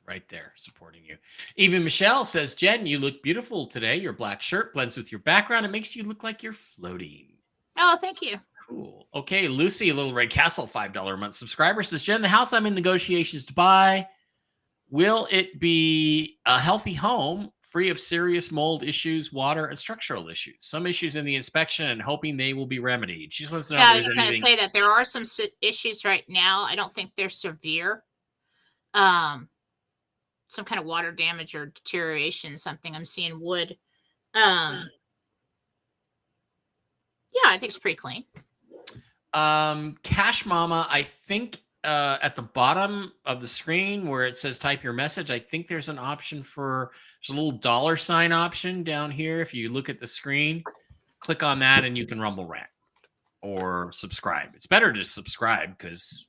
Right there, supporting you. Even Michelle says, Jen, you look beautiful today. Your black shirt blends with your background. It makes you look like you're floating. Oh, thank you. Cool. Okay, Lucy, Little Red Castle, $5 a month subscriber says, Jen, the house I'm in negotiations to buy, will it be a healthy home free of serious mold issues, water, and structural issues? Some issues in the inspection and hoping they will be remedied. She just wants to know. Yeah, I was going to say that there are some issues right now. I don't think they're severe. Some kind of water damage or deterioration, something. I'm seeing wood. Yeah, I think it's pretty clean. Cash Mama, I think at the bottom of the screen where it says type your message, I think there's an option there's a little $ option down here. If you look at the screen, click on that and you can rumble rant or subscribe. It's better to subscribe because,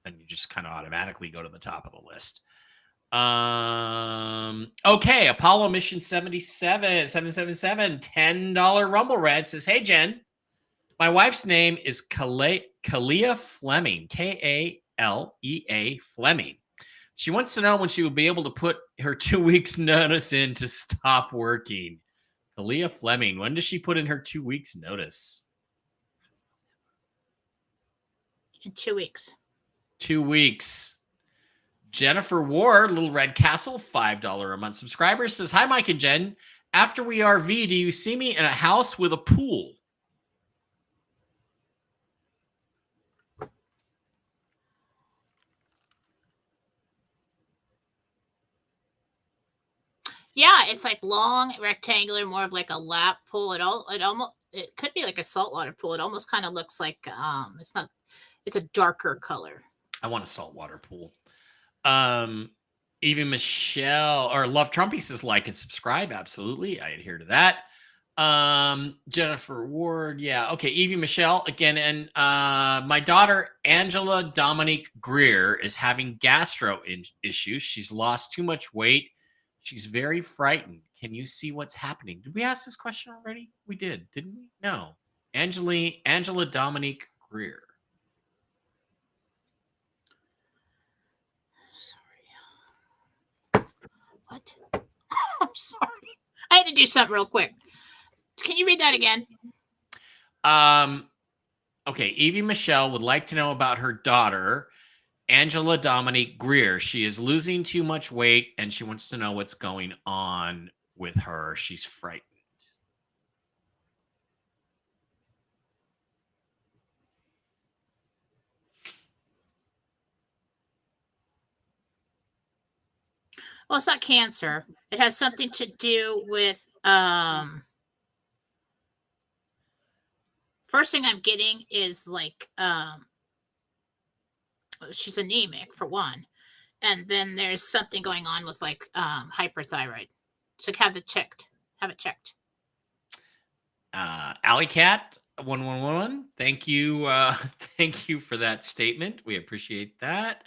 then you just kind of automatically go to the top of the list. Okay, Apollo Mission 777, $10 rumble rant says, hey, Jen, my wife's name is Kalia Fleming, Kalea Fleming. She wants to know when she will be able to put her 2 weeks notice in to stop working. Kalia Fleming, when does she put in her 2 weeks notice? In 2 weeks. 2 weeks. Jennifer Ward, Little Red Castle, $5 a month subscriber says, hi, Mike and Jen. After we RV, do you see me in a house with a pool? Yeah, it's like long, rectangular, more of like a lap pool. It could be like a saltwater pool. It almost kind of looks like it's a darker color. I want a saltwater pool. Even Michelle or Love Trumpy says like and subscribe. Absolutely. I adhere to that. Jennifer Ward. Yeah. Okay. Evie Michelle again. And my daughter, Angela Dominique Greer, is having gastro issues. She's lost too much weight. She's very frightened. Can you see what's happening? Did we ask this question already? We did, didn't we? No. Angela Dominique Greer. Sorry. What? I'm sorry. I had to do something real quick. Can you read that again? Okay. Evie Michelle would like to know about her daughter, Angela Dominique Greer. She is losing too much weight and she wants to know what's going on with her. She's frightened. Well, it's not cancer. It has something to do with first thing I'm getting is like she's anemic for one. And then there's something going on with like hyperthyroid. So have it checked. Alley Cat 1111. Thank you. Thank you for that statement. We appreciate that.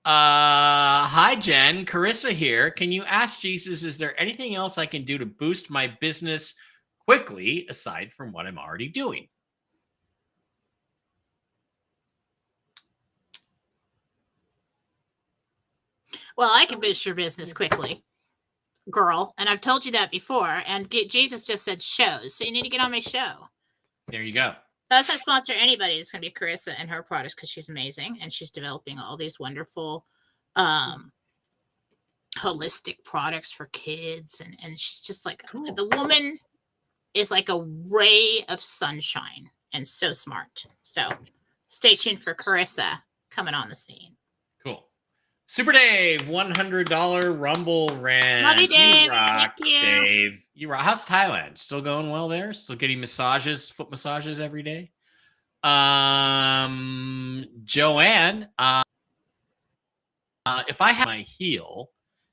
Hi Jen, Carissa here. Can you ask Jesus, is there anything else I can do to boost my business quickly aside from what I'm already doing? Well, I can boost your business quickly, girl. And I've told you that before. And Jesus just said shows. So you need to get on my show. There you go. I was going to sponsor anybody. It's going to be Carissa and her products because she's amazing. And she's developing all these wonderful holistic products for kids. And she's just like, cool. The woman is like a ray of sunshine and so smart. So stay tuned for Carissa coming on the scene. Cool. Super Dave, $100 Rumble rant. Love you, Dave. You rock, Thank you. Dave. You rock. How's Thailand? Still going well there? Still getting massages, foot massages every day? Joanne, if I have my heel,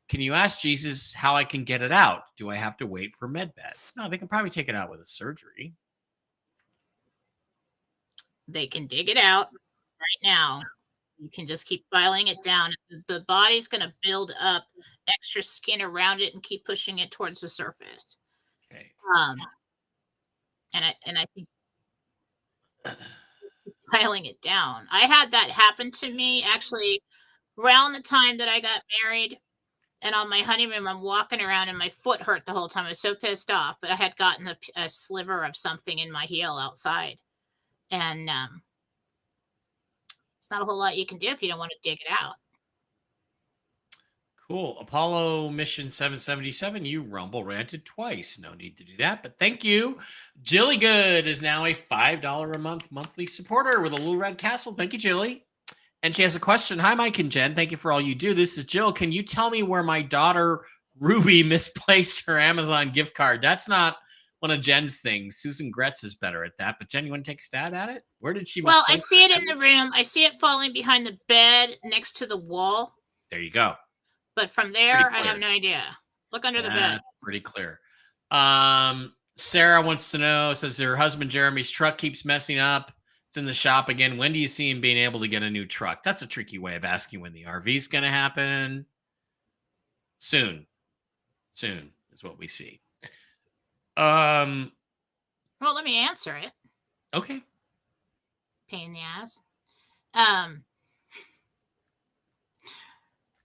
can you ask Jesus how I can get it out? Do I have to wait for med beds? No, they can probably take it out with a surgery. They can dig it out right now. You can just keep filing it down. The body's going to build up extra skin around it and keep pushing it towards the surface. Okay. And I think filing it down. I had that happen to me actually around the time that I got married, and on my honeymoon, I'm walking around and my foot hurt the whole time. I was so pissed off, but I had gotten a sliver of something in my heel outside, and it's not a whole lot you can do if you don't want to dig it out. Cool. Apollo Mission 777, you rumble ranted twice. No need to do that, but thank you. Jilly Good is now a $5 a month monthly supporter with a little red castle. Thank you, Jilly. And she has a question. Hi, Mike and Jen. Thank you for all you do. This is Jill. Can you tell me where my daughter Ruby misplaced her Amazon gift card? That's not one of Jen's things. Susan Gretz is better at that. But Jen, you want to take a stab at it? Where did she Well, I see it in the room. I see it falling behind the bed next to the wall. There you go. But from there, I have no idea. Look under the bed. Pretty clear. Sarah wants to know, says her husband Jeremy's truck keeps messing up. It's in the shop again. When do you see him being able to get a new truck? That's a tricky way of asking when the RV is going to happen. Soon. Soon is what we see. Well, let me answer it. Okay. Pain in the ass.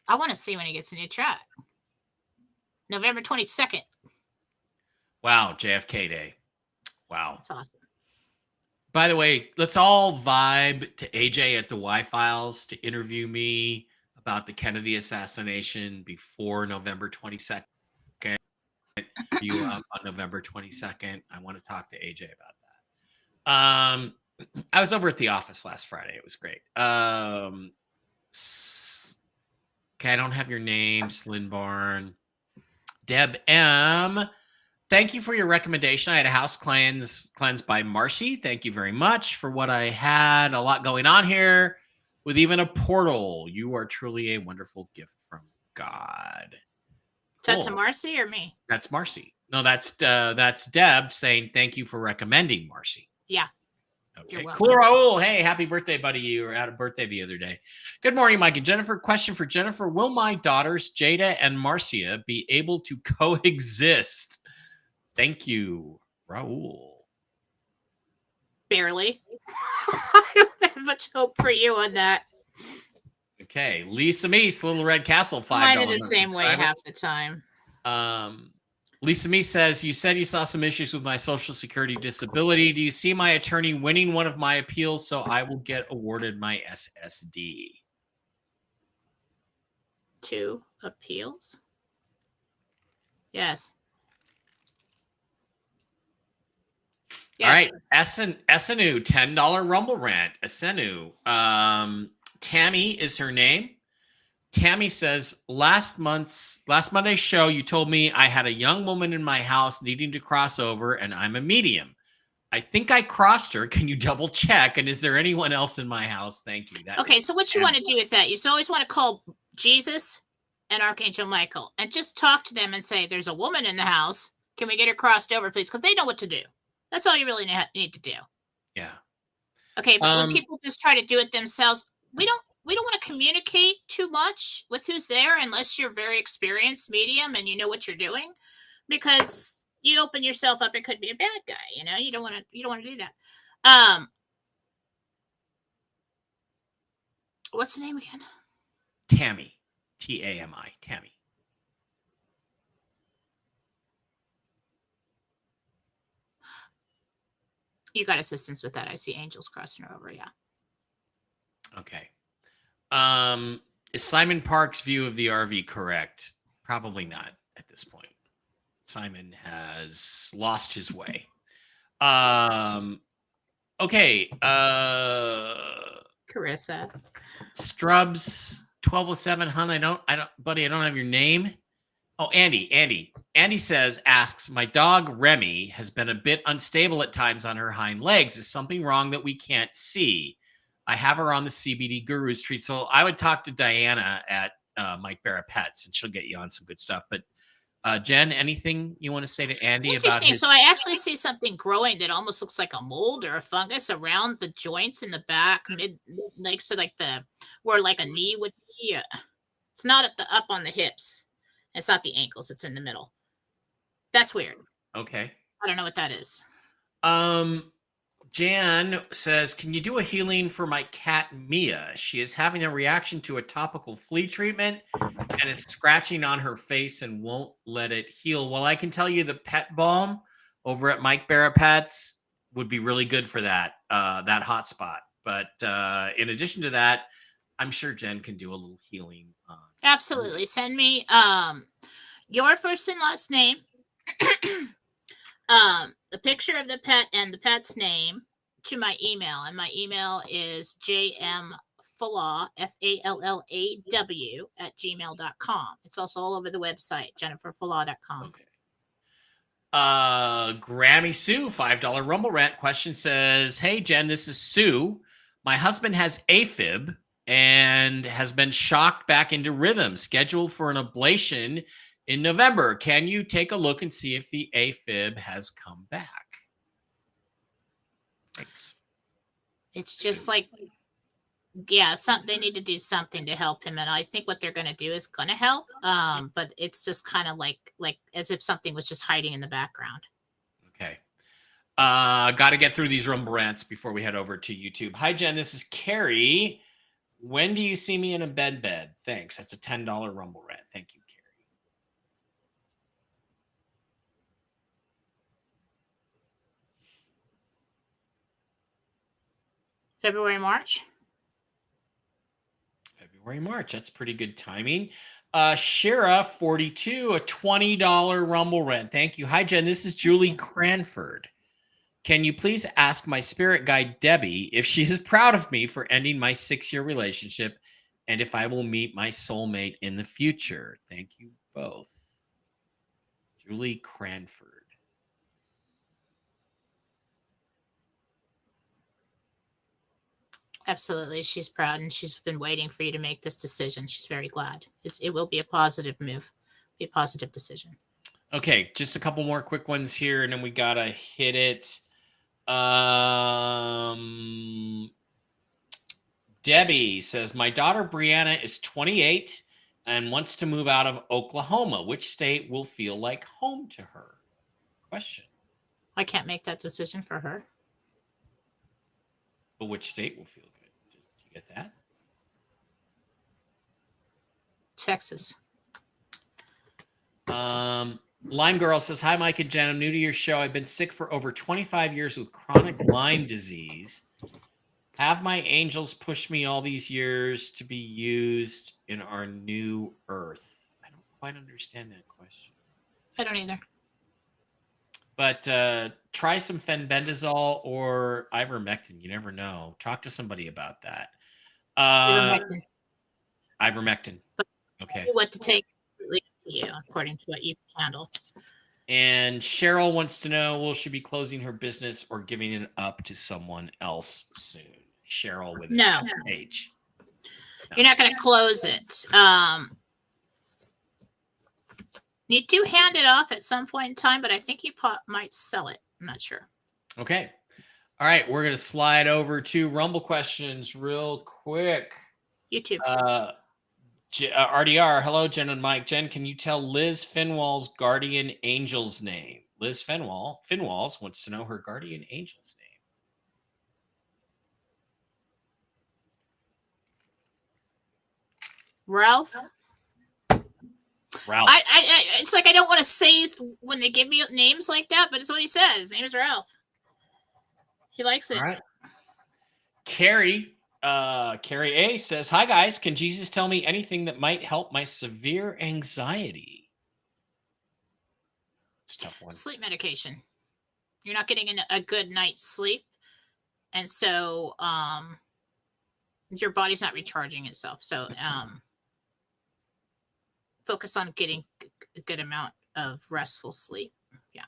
I want to see when he gets a new truck. November 22nd. Wow, JFK Day. Wow. That's awesome. By the way, let's all vibe to AJ at the Y-Files to interview me about the Kennedy assassination before November 22nd. You up on November 22nd. I want to talk to AJ about that. I was over at the office last Friday. It was great. Okay, I don't have your name, Slinbarn. Deb M. Thank you for your recommendation. I had a house cleansed by Marcy. Thank you very much for what I had. A lot going on here with even a portal. You are truly a wonderful gift from God. Is that to Marcy or me? That's Marcy. No, that's Deb saying thank you for recommending Marcy. Yeah. Okay, cool, Raul. Hey, happy birthday, buddy. You were out of birthday the other day. Good morning, Mike and Jennifer. Question for Jennifer. Will my daughters, Jada and Marcia, be able to coexist? Thank you, Raul. Barely. I don't have much hope for you on that. Okay, Lisa Meese, Little Red Castle, $5. Mine are the same way half the time. Lisa Meese says, you said you saw some issues with my Social Security disability. Do you see my attorney winning one of my appeals so I will get awarded my SSD? 2 appeals? Yes. All right. Esenu, $10 Rumble Rant. Esenu. Tammy is her name. Tammy says, last Monday's show, you told me I had a young woman in my house needing to cross over, and I'm a medium. I think I crossed her. Can you double check? And is there anyone else in my house? Thank you. Okay, so what you want to do with that? You always want to call Jesus and Archangel Michael and just talk to them and say, there's a woman in the house. Can we get her crossed over, please? Because they know what to do. That's all you really need to do. Yeah. Okay, but when people just try to do it themselves, we don't want to communicate too much with who's there unless you're very experienced medium and you know what you're doing, because you open yourself up, it could be a bad guy. You don't want to do that. What's the name again? Tammy. Tami. Tammy. You got assistance with that. I see angels crossing her over. Yeah. Okay. Is Simon Park's view of the RV correct? Probably not at this point. Simon has lost his way. Okay. Carissa. Strubs 1207. Hun, I don't, buddy, I don't have your name. Oh, Andy. Andy asks, my dog Remy has been a bit unstable at times on her hind legs. Is something wrong that we can't see? I have her on the CBD Gurus treat. So I would talk to Diana at Mike Barra Pets, and she'll get you on some good stuff. But Jen, anything you want to say to Andy about his... So I actually see something growing that almost looks like a mold or a fungus around the joints in the back, mid legs, so like where like a knee would be. It's not up on the hips. It's not the ankles. It's in the middle. That's weird. Okay. I don't know what that is. Jan says, can you do a healing for my cat, Mia? She is having a reaction to a topical flea treatment and is scratching on her face and won't let it heal. Well, I can tell you the pet balm over at Mike Barra Pets would be really good for that hot spot. But in addition to that, I'm sure Jen can do a little healing. Absolutely. Send me your first and last name, the picture of the pet and the pet's name to my email. And my email is jmfallaw, FALLAW @gmail.com. It's also all over the website, jenniferfallaw.com. Okay. Grammy Sue, $5 Rumble Rant question says, hey, Jen, this is Sue. My husband has AFib and has been shocked back into rhythm, scheduled for an ablation in November. Can you take a look and see if the AFib has come back? Thanks. It's just like, they need to do something to help him. And I think what they're going to do is going to help. But it's just kind of like as if something was just hiding in the background. Okay. Got to get through these Rumble Rants before we head over to YouTube. Hi, Jen. This is Carrie. When do you see me in a bed? Thanks. That's a $10 Rumble Rant. Thank you, Carrie. February, March. That's pretty good timing. Shira 42, a $20 Rumble Rant. Thank you. Hi, Jen. This is Julie Cranford. Can you please ask my spirit guide, Debbie, if she is proud of me for ending my 6-year relationship and if I will meet my soulmate in the future? Thank you both. Julie Cranford. Absolutely. She's proud, and she's been waiting for you to make this decision. She's very glad. It will be a positive move, be a positive decision. Okay, just a couple more quick ones here, and then we gotta hit it. Debbie says, my daughter Brianna is 28 and wants to move out of Oklahoma. Which state will feel like home to her? Question. I can't make that decision for her. But which state will feel good? Did you get that? Texas. Lyme Girl says, hi, Mike and Jen. I'm new to your show. I've been sick for over 25 years with chronic Lyme disease. Have my angels pushed me all these years to be used in our new earth? I don't quite understand that question. I don't either. But try some fenbendazole or ivermectin. You never know. Talk to somebody about that. Ivermectin. Okay. What to take to you, according to what you can handle. And Cheryl wants to know, will she be closing her business or giving it up to someone else soon? Cheryl with no. H. No. You're not going to close it. You do hand it off at some point in time, but I think you might sell it. I'm not sure. Okay. All right. We're going to slide over to Rumble questions real quick. YouTube. RDR. Hello, Jen and Mike. Jen, can you tell Liz Finwall's guardian angel's name? Liz Finwalls wants to know her guardian angel's name. Ralph. It's like I don't want to say when they give me names like that, but it's what he says. His name is Ralph. He likes it. All right. Carrie A says, hi guys, can Jesus tell me anything that might help my severe anxiety? It's a tough one. Sleep medication. You're not getting a good night's sleep, and so your body's not recharging itself. So focus on getting a good amount of restful sleep. Yeah.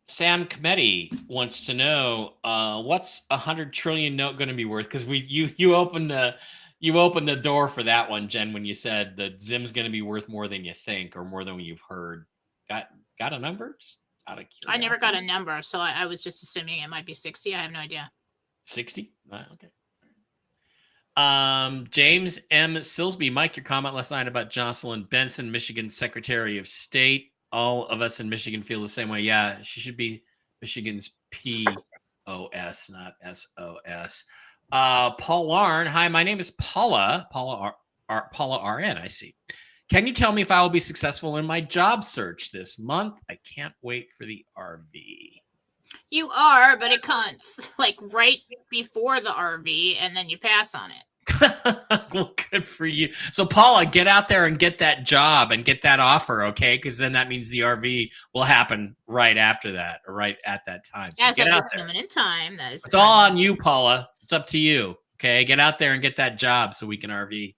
Sam Cometti wants to know, what's 100 trillion note going to be worth? Because you opened the door for that one, Jen, when you said that Zim's going to be worth more than you think or more than you've heard. Got a number? Just out of curiosity. I never got a number, so I was just assuming it might be 60. I have no idea. 60? Okay. James M. Silsby, Mike, your comment last night about Jocelyn Benson, Michigan Secretary of State. All of us in Michigan feel the same way. Yeah, she should be Michigan's POS, not SOS. Paul Larn, hi, my name is Paula. Paula RN, I see. Can you tell me if I will be successful in my job search this month? I can't wait for the RV. You are, but it comes like right before the RV, and then you pass on it. Well, good for you. So, Paula, get out there and get that job and get that offer, okay? Because then that means the RV will happen right after that, or right at that time. So as get at out this there. moment in time, that is. It's all on you, Paula. It's up to you, okay? Get out there and get that job so we can RV.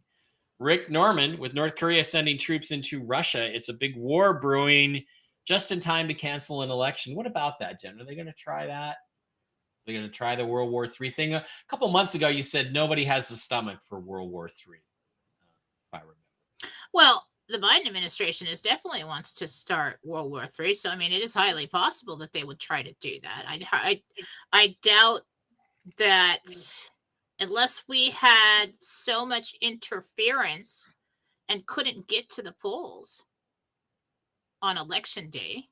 Rick Norman, with North Korea sending troops into Russia, it's a big war brewing just in time to cancel an election. What about that, Jen? Are they going to try that? They're going to try the World War III thing. A couple months ago, you said nobody has the stomach for World War III, if I remember. Well, the Biden administration definitely wants to start World War III. So, I mean, it is highly possible that they would try to do that. I doubt that unless we had so much interference and couldn't get to the polls on election day,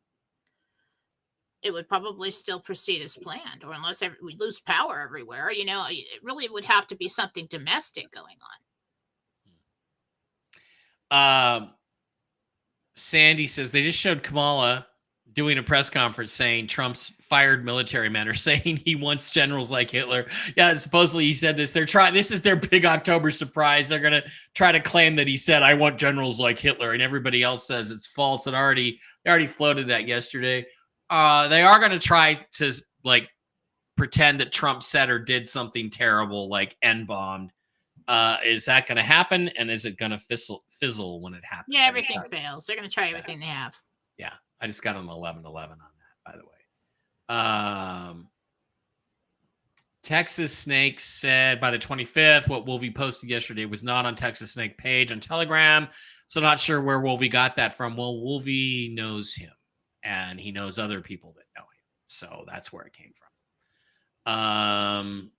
it would probably still proceed as planned, or unless we lose power everywhere, it really would have to be something domestic going on. Sandy says they just showed Kamala doing a press conference saying Trump's fired military men are saying he wants generals like Hitler. Yeah, supposedly he said this. This is their big October surprise. They're going to try to claim that he said, I want generals like Hitler, and everybody else says it's false. They already floated that yesterday. They are going to try to pretend that Trump said or did something terrible, like N-bombed. Is that going to happen? And is it going to fizzle when it happens? Yeah, everything fails. They're going to try everything they have. Yeah. I just got an 11-11 on that, by the way. Texas Snake said by the 25th, what Wolvie posted yesterday was not on Texas Snake page on Telegram. So not sure where Wolvie got that from. Well, Wolvie knows him and he knows other people that know him. So that's where it came from.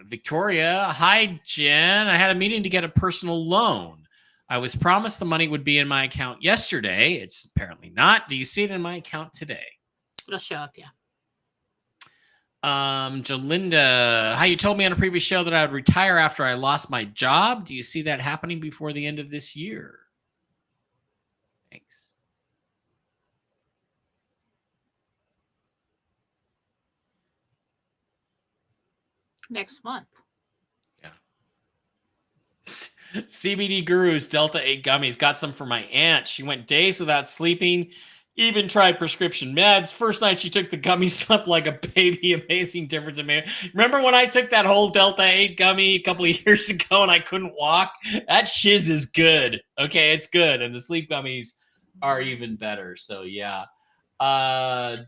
Victoria, hi, Jen. I had a meeting to get a personal loan. I was promised the money would be in my account yesterday. It's apparently not. Do you see it in my account today? It'll show up, yeah. Jolinda, hi, you told me on a previous show that I would retire after I lost my job. Do you see that happening before the end of this year? Thanks. Next month. Yeah. CBD Gurus Delta 8 gummies. Got some for my aunt. She went days without sleeping, even tried prescription meds. First night she took the gummy, slept like a baby. Amazing difference in me. Remember when I took that whole Delta 8 gummy a couple of years ago and I couldn't walk? That shiz is good. Okay, it's good. And the sleep gummies are even better. So, yeah. Darla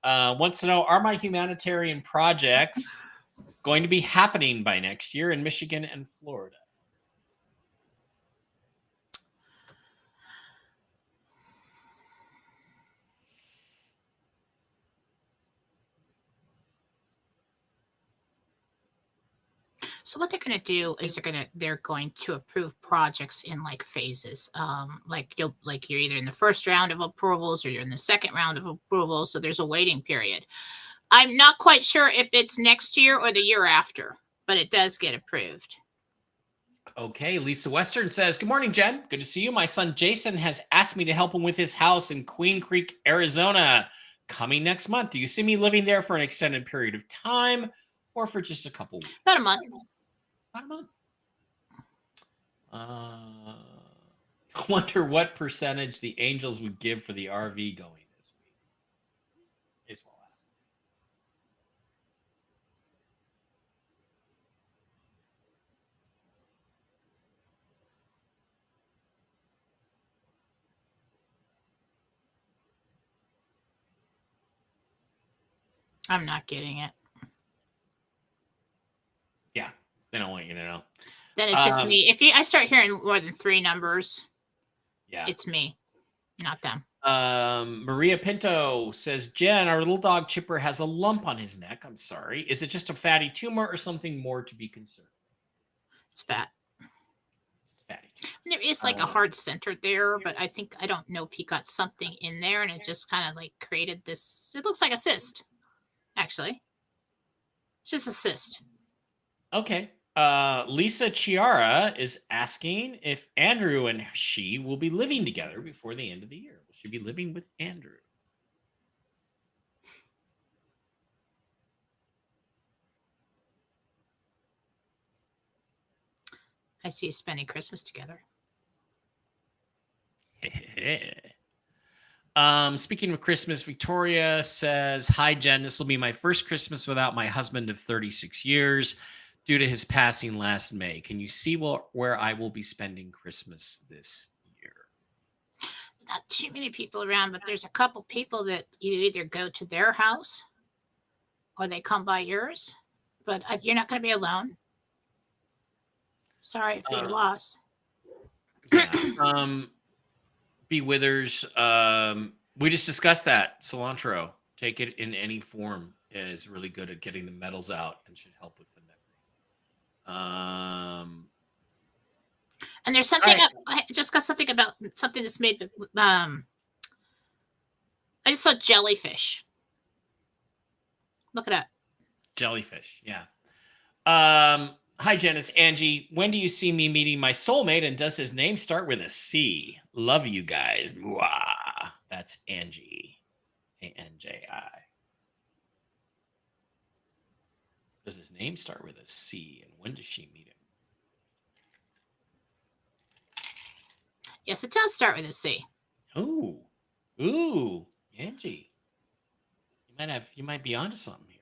wants to know, are my humanitarian projects going to be happening by next year in Michigan and Florida? So what they're going to do is they're going to approve projects in like phases. Like you're either in the first round of approvals or you're in the second round of approvals. So there's a waiting period. I'm not quite sure if it's next year or the year after, but it does get approved. Okay, Lisa Western says, good morning, Jen. Good to see you. My son Jason has asked me to help him with his house in Queen Creek, Arizona, coming next month. Do you see me living there for an extended period of time or for just a couple weeks? About a month. About a month. I wonder what percentage the Angels would give for the RV going this week. Is what I'll ask. I'm not getting it. Yeah, they don't want you to know. Then it's just me. If I start hearing more than 3 numbers, yeah, it's me, not them. Maria Pinto says, Jen, our little dog Chipper has a lump on his neck. I'm sorry. Is it just a fatty tumor or something more to be concerned? It's fat. It's fatty. And there is like a hard center there, but I don't know if he got something in there and it just kind of like created this. It looks like a cyst, actually. It's just a cyst. Okay. Lisa Chiara is asking if Andrew and she will be living together before the end of the year. Will she be living with Andrew? I see you spending Christmas together. Speaking of Christmas, Victoria says, hi, Jen. This will be my first Christmas without my husband of 36 years due to his passing last May. Can you see where I will be spending Christmas this year? Not too many people around, but there's a couple people that you either go to their house or they come by yours. But you're not going to be alone. Sorry for your loss. Yeah. B. Withers, we just discussed that. Cilantro, take it in any form, is really good at getting the metals out and should help with the memory. And there's something I just got something about something that's made. I just saw jellyfish. Look it up. Jellyfish, yeah. Hi, Jen. It's Angie. When do you see me meeting my soulmate? And does his name start with a C? Love you guys. Mwah. That's Angie. A-N-J-I. Does his name start with a C? And when does she meet him? Yes, it does start with a C. Ooh, Angie. You might be onto something here.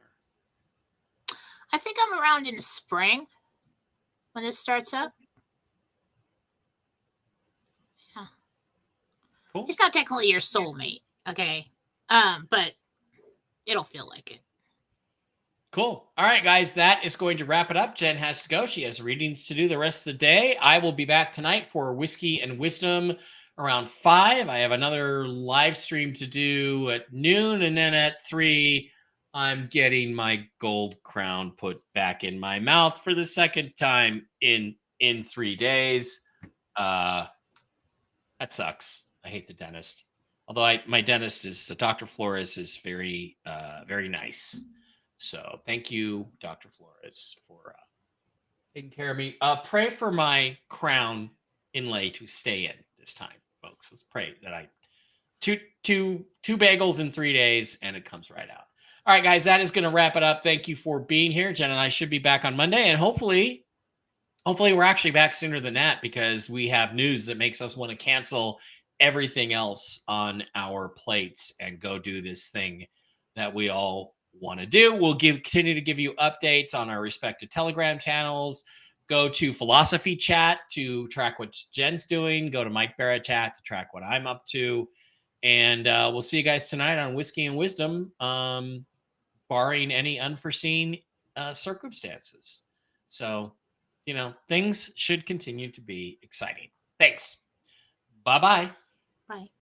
I think I'm around in the spring when this starts up. Yeah. Cool. He's not technically your soulmate, okay? But It'll feel like it. Cool. All right, guys, that is going to wrap it up. Jen has to go. She has readings to do the rest of the day. I will be back tonight for Whiskey and Wisdom around 5. I have another live stream to do at noon, and then at 3, I'm getting my gold crown put back in my mouth for the second time in 3 days. That sucks. I hate the dentist. Although my dentist is Dr. Flores is very nice. So thank you, Dr. Flores, for taking care of me. Pray for my crown inlay to stay in this time, folks. Let's pray that two bagels in 3 days and it comes right out. All right, guys, that is going to wrap it up. Thank you for being here. Jen and I should be back on Monday, and hopefully we're actually back sooner than that, because we have news that makes us want to cancel everything else on our plates and go do this thing that we all want to do. We'll continue to give you updates on our respective Telegram channels. Go to Philosophy Chat to track what Jen's doing. Go to Mike Barrett Chat to track what I'm up to. And we'll see you guys tonight on Whiskey and Wisdom, barring any unforeseen circumstances. So, things should continue to be exciting. Thanks. Bye-bye. Bye.